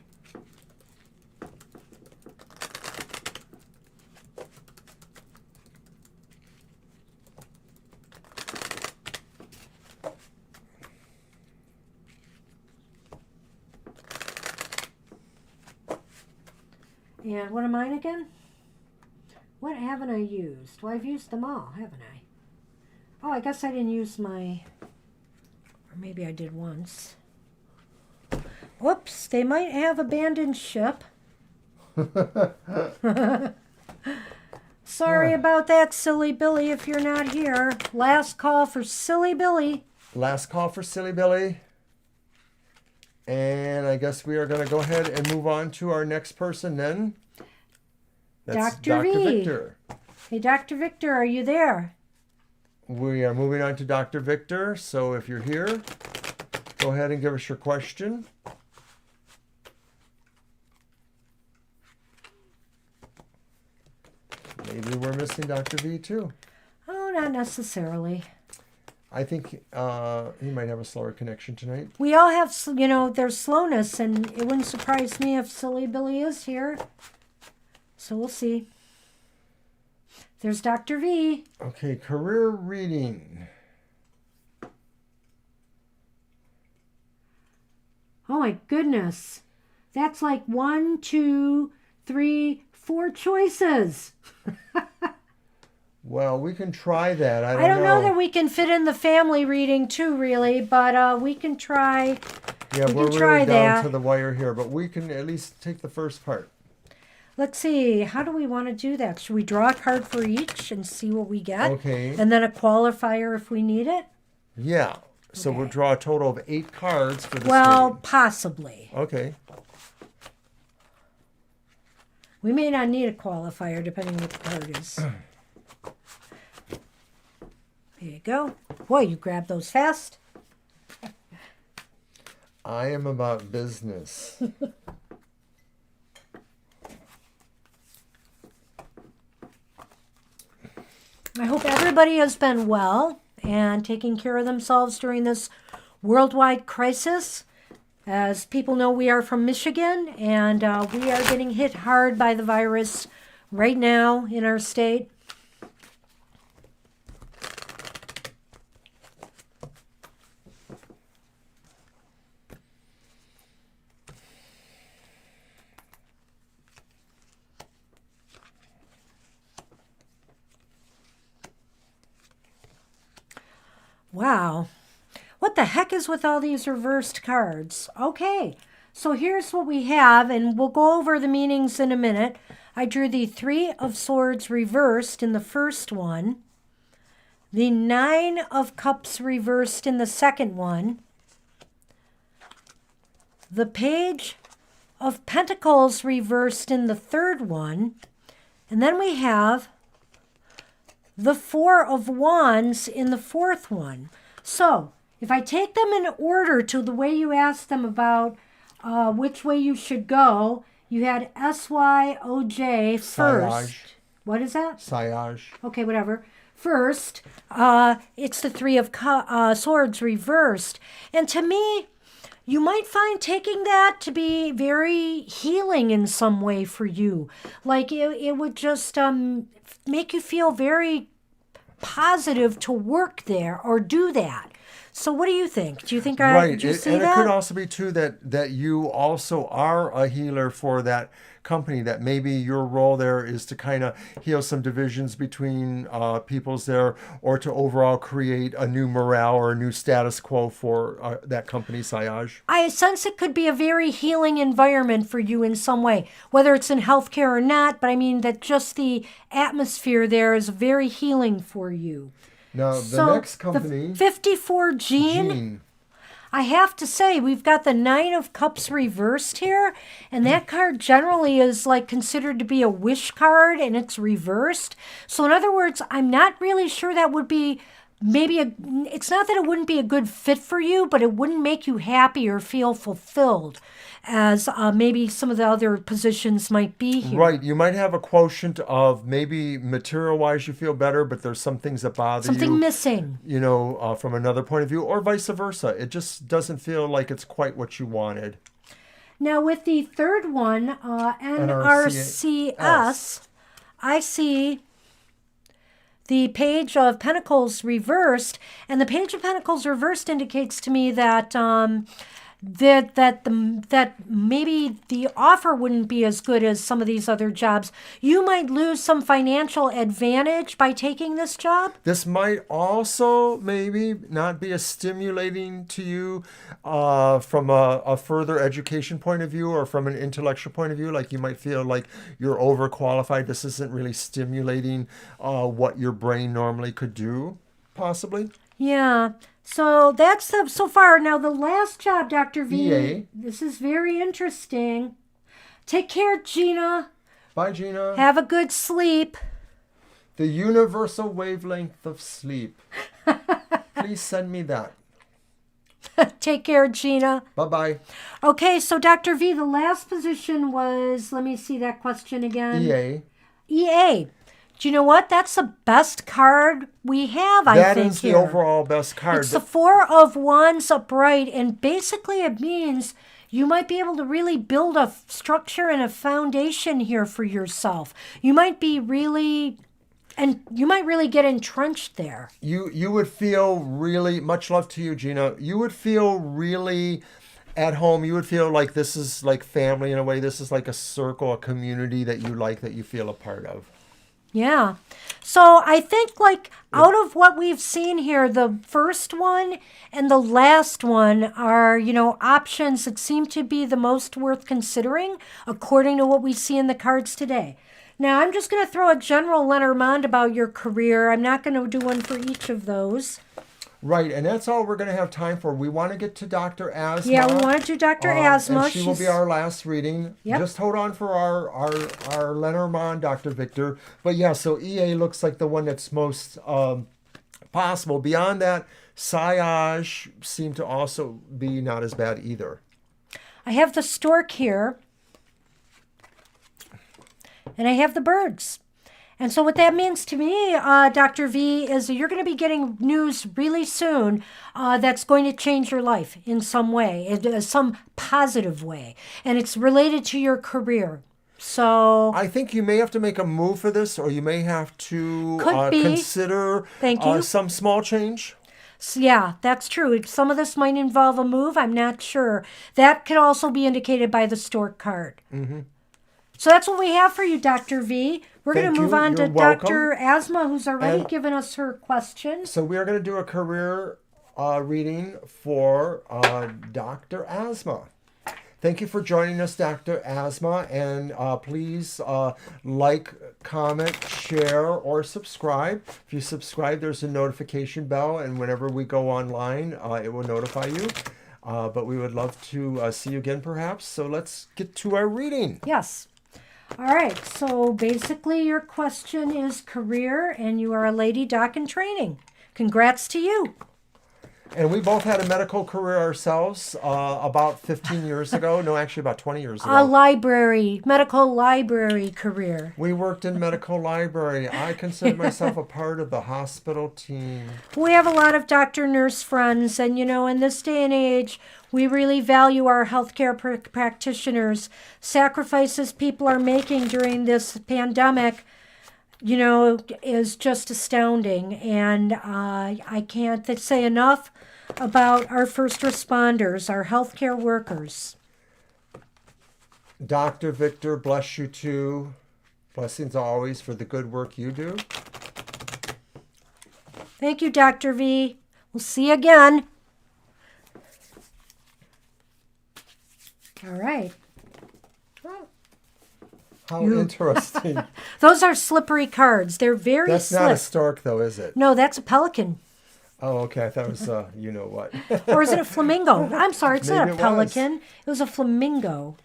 And what are mine again? What haven't I used? Well, I've used them all, haven't I? Oh, I guess I didn't use my... Or maybe I did once. Whoops, they might have abandoned ship. Sorry about that, Silly Billy, if you're not here. Last call for Silly Billy. Last call for Silly Billy. And I guess we are going to go ahead and move on to our next person then. That's Dr. V. Victor. Hey, Dr. Victor, are you there? We are moving on to Dr. Victor. So if you're here, go ahead and give us your question. Maybe we're missing Dr. V too. Oh, not necessarily. I think he might have a slower connection tonight. We all have, there's slowness, and it wouldn't surprise me if Silly Billy is here. So we'll see. There's Dr. V. Okay, career reading. Oh my goodness. That's like 1, 2, 3, 4 choices. Well, we can try that. I don't know that we can fit in the family reading too, really, but we can try. Yeah, we're really down to the wire here, but we can at least take the first part. Let's see. How do we want to do that? Should we draw a card for each and see what we get? Okay. And then a qualifier if we need it? Yeah. So we'll draw a total of 8 cards for this Well, reading. possibly. Okay. We may not need a qualifier depending what the card is. There you go. Boy, you grabbed those fast. I am about business. I hope everybody has been well and taking care of themselves during this worldwide crisis. As people know, we are from Michigan, and we are getting hit hard by the virus right now in our state. Wow. What the heck is with all these reversed cards? Okay, so here's what we have, and we'll go over the meanings in a minute. I drew the Three of Swords reversed in the first one, the Nine of Cups reversed in the second one, the Page of Pentacles reversed in the third one, and then we have the Four of Wands in the fourth one. So, if I take them in order to the way you asked them about which way you should go, you had SYOJ first. Sillage. What is that? Sillage. Okay, whatever. First, it's the Three of Swords reversed. And to me, you might find taking that to be very healing in some way for you. Like it would just make you feel very positive to work there or do that. So what do you think? Do you think did you see and that? it could also be too that you also are a healer for that company, that maybe your role there is to kind of heal some divisions between peoples there, or to overall create a new morale or a new status quo for that company, Sillage. I sense it could be a very healing environment for you in some way, whether it's in healthcare or not, but I mean that just the atmosphere there is very healing for you. Now, the next company... The 54 Gene, I have to say, we've got the Nine of Cups reversed here, and that card generally is like considered to be a wish card, and it's reversed. So in other words, I'm not really sure that would be it's not that it wouldn't be a good fit for you, but it wouldn't make you happy or feel fulfilled as maybe some of the other positions might be here. Right. You might have a quotient of maybe material-wise you feel better, but there's some things that bother you. Something missing. From another point of view, or vice versa. It just doesn't feel like it's quite what you wanted. Now with the third one, NRCS, I see the Page of Pentacles reversed, and the Page of Pentacles reversed indicates to me that that maybe the offer wouldn't be as good as some of these other jobs. You might lose some financial advantage by taking this job. This might also maybe not be as stimulating to you from a further education point of view, or from an intellectual point of view. Like you might feel like you're overqualified. This isn't really stimulating what your brain normally could do, possibly. Yeah. So that's so far. Now the last job, Dr. V. EA. This is very interesting. Take care, Gina. Bye, Gina. Have a good sleep. The universal wavelength of sleep. Please send me that. Take care, Gina. Bye-bye. Okay, so Dr. V, the last position was, let me see that question again. EA. EA. Do you know what? That's the best card we have, I think. That is the overall best card. It's the Four of Wands upright, and basically it means you might be able to really build a structure and a foundation here for yourself. You might be really... And you might really get entrenched there. You would feel really, much love to you, Gina. You would feel really at home. You would feel like this is like family in a way. This is like a circle, a community that you like, that you feel a part of. Yeah. So I think out of what we've seen here, the first one and the last one are, options that seem to be the most worth considering according to what we see in the cards today. Now, I'm just going to throw a general Lenormand about your career. I'm not going to do one for each of those. Right, and that's all we're going to have time for. We want to get to Dr. Asma. Yeah, we want to do Dr. Asma. And she will be our last reading. Yep. Just hold on for our Lenormand, Dr. Victor. But yeah, so EA looks like the one that's most possible. Beyond that, Sillage seemed to also be not as bad either. I have the stork here. And I have the birds. And so what that means to me, Dr. V, is that you're going to be getting news really soon that's going to change your life in some way, in some positive way. And it's related to your career. So I think you may have to make a move for this, or you may have to consider some small change. So yeah, that's true. Some of this might involve a move. I'm not sure. That could also be indicated by the stork card. Mm-hmm. So that's what we have for you, Dr. V. We're going Thank to move you. on to You're welcome. Dr. Asma, who's already And- given us her questions. So we are going to do a career reading for Dr. Asma. Thank you for joining us, Dr. Asma, and please like, comment, share, or subscribe. If you subscribe, there's a notification bell, and whenever we go online, it will notify you. But we would love to see you again, perhaps. So let's get to our reading. Yes. All right. So basically, your question is career, and you are a lady doc in training. Congrats to you. And we both had a medical career ourselves about 15 years ago. No, actually about 20 years ago. A medical library career. We worked in medical library. I consider myself a part of the hospital team. We have a lot of doctor nurse friends, and in this day and age, we really value our healthcare practitioners. Sacrifices people are making during this pandemic, is just astounding. And I can't say enough about our first responders, our healthcare workers. Dr. Victor, bless you too. Blessings always for the good work you do. Thank you, Dr. V. We'll see you again. All right. How interesting. Those are slippery cards. They're very That's slick. not a stork, though, is it? No, that's a pelican. Oh, okay. I thought it was, you know what. Or is it a flamingo? I'm sorry, it's not Maybe a it pelican. It was a flamingo.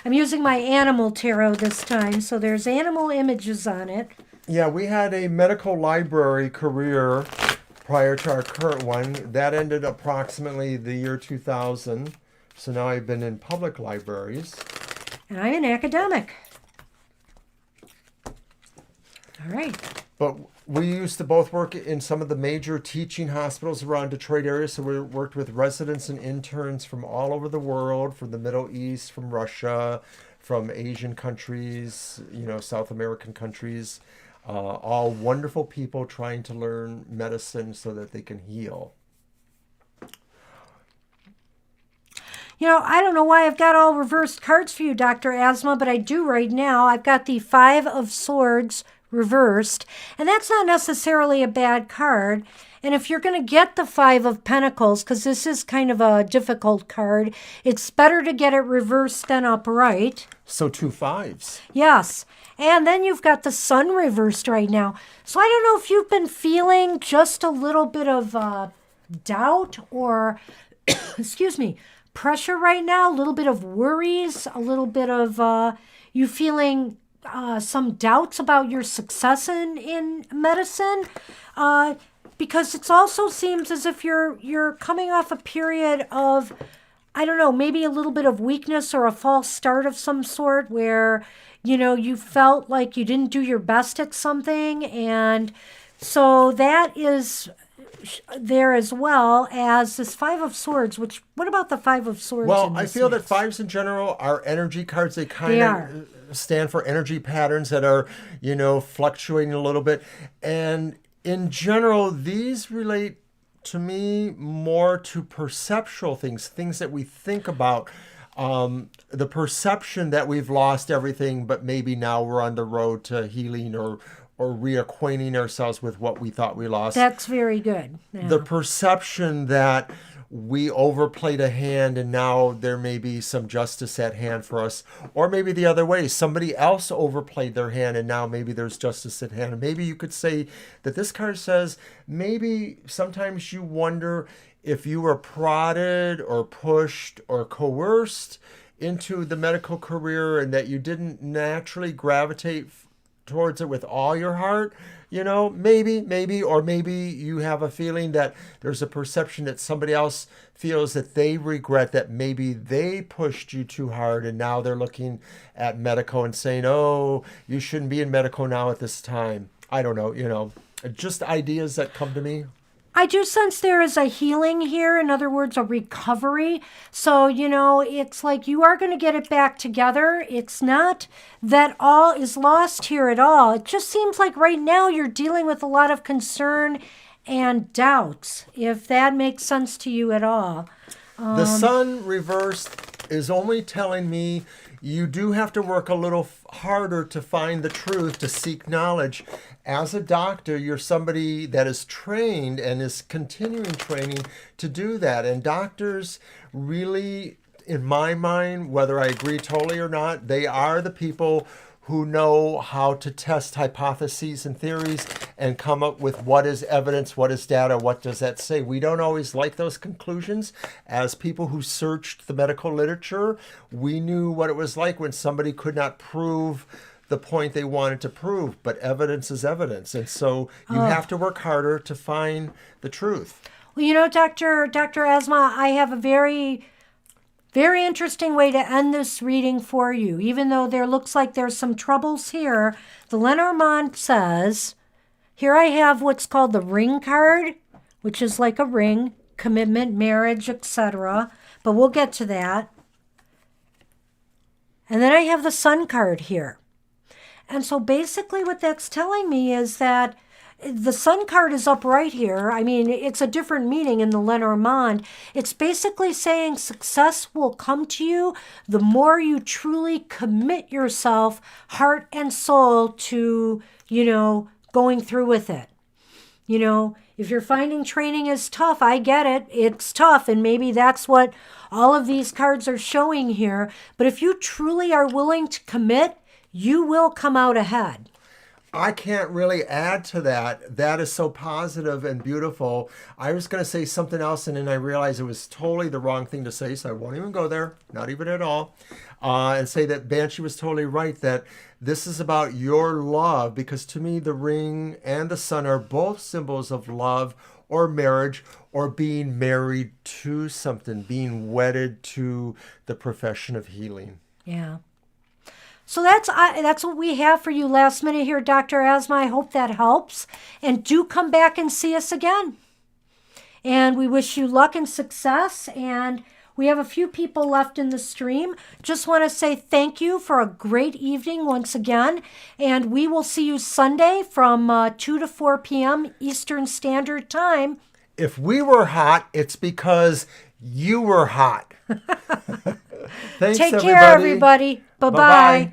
I'm using my animal tarot this time, so there's animal images on it. Yeah, we had a medical library career prior to our current one. That ended approximately the year 2000. So now I've been in public libraries. And I'm an academic. All right. But we used to both work in some of the major teaching hospitals around Detroit area. So we worked with residents and interns from all over the world, from the Middle East, from Russia, from Asian countries, South American countries. All wonderful people trying to learn medicine so that they can heal. I don't know why I've got all reversed cards for you, Dr. Asma, but I do right now. I've got the Five of Swords reversed, and that's not necessarily a bad card. And if you're going to get the Five of Pentacles, because this is kind of a difficult card, it's better to get it reversed than upright. So 2 5s. Yes. And then you've got the Sun reversed right now. So I don't know if you've been feeling just a little bit of doubt or, excuse me, pressure right now, a little bit of worries, a little bit of you feeling some doubts about your success in medicine, because it also seems as if you're coming off a period of, I don't know, maybe a little bit of weakness or a false start of some sort where, you felt like you didn't do your best at something. And so that is there as well as this Five of Swords, which, what about the Five of Swords? Well, I feel that fives in general are energy cards. They kind of stand for energy patterns that are, fluctuating a little bit. And in general, these relate to me more to perceptual things that we think about. The perception that we've lost everything, but maybe now we're on the road to healing or reacquainting ourselves with what we thought we lost. That's very good. Yeah. The perception that we overplayed a hand and now there may be some justice at hand for us. Or maybe the other way, somebody else overplayed their hand and now maybe there's justice at hand. And maybe you could say that this card says maybe sometimes you wonder if you were prodded or pushed or coerced into the medical career and that you didn't naturally gravitate towards it with all your heart, maybe, or maybe you have a feeling that there's a perception that somebody else feels that they regret that maybe they pushed you too hard and now they're looking at medical and saying, oh, you shouldn't be in medical now at this time. I don't know, just ideas that come to me. I do sense there is a healing here. In other words, a recovery. So, it's like you are going to get it back together. It's not that all is lost here at all. It just seems like right now you're dealing with a lot of concern and doubts, if that makes sense to you at all. The Sun reversed is only telling me you do have to work a little harder to find the truth, to seek knowledge. As a doctor, you're somebody that is trained and is continuing training to do that. And doctors really, in my mind, whether I agree totally or not, they are the people who know how to test hypotheses and theories and come up with what is evidence, what is data, what does that say. We don't always like those conclusions. As people who searched the medical literature, we knew what it was like when somebody could not prove the point they wanted to prove, but evidence is evidence. And so you have to work harder to find the truth. Well, Dr. Asma, I have a very interesting way to end this reading for you. Even though there looks like there's some troubles here, the Lenormand says, here I have what's called the ring card, which is like a ring, commitment, marriage, etc. But we'll get to that. And then I have the sun card here. And so basically what that's telling me is that the sun card is up right here. I mean, it's a different meaning in the Lenormand. It's basically saying success will come to you the more you truly commit yourself, heart and soul, to, going through with it. If you're finding training is tough, I get it. It's tough, and maybe that's what all of these cards are showing here. But if you truly are willing to commit, you will come out ahead. I can't really add to that. That is so positive and beautiful. I was going to say something else, and then I realized it was totally the wrong thing to say, so I won't even go there, not even at all, and say that Banshee was totally right, that this is about your love, because to me, the ring and the sun are both symbols of love or marriage or being married to something, being wedded to the profession of healing. Yeah. So that's what we have for you last minute here, Dr. Asma. I hope that helps. And do come back and see us again. And we wish you luck and success. And we have a few people left in the stream. Just want to say thank you for a great evening once again. And we will see you Sunday from 2 to 4 p.m. Eastern Standard Time. If we were hot, it's because you were hot. Thanks, Take care, everybody. Bye-bye. Bye-bye.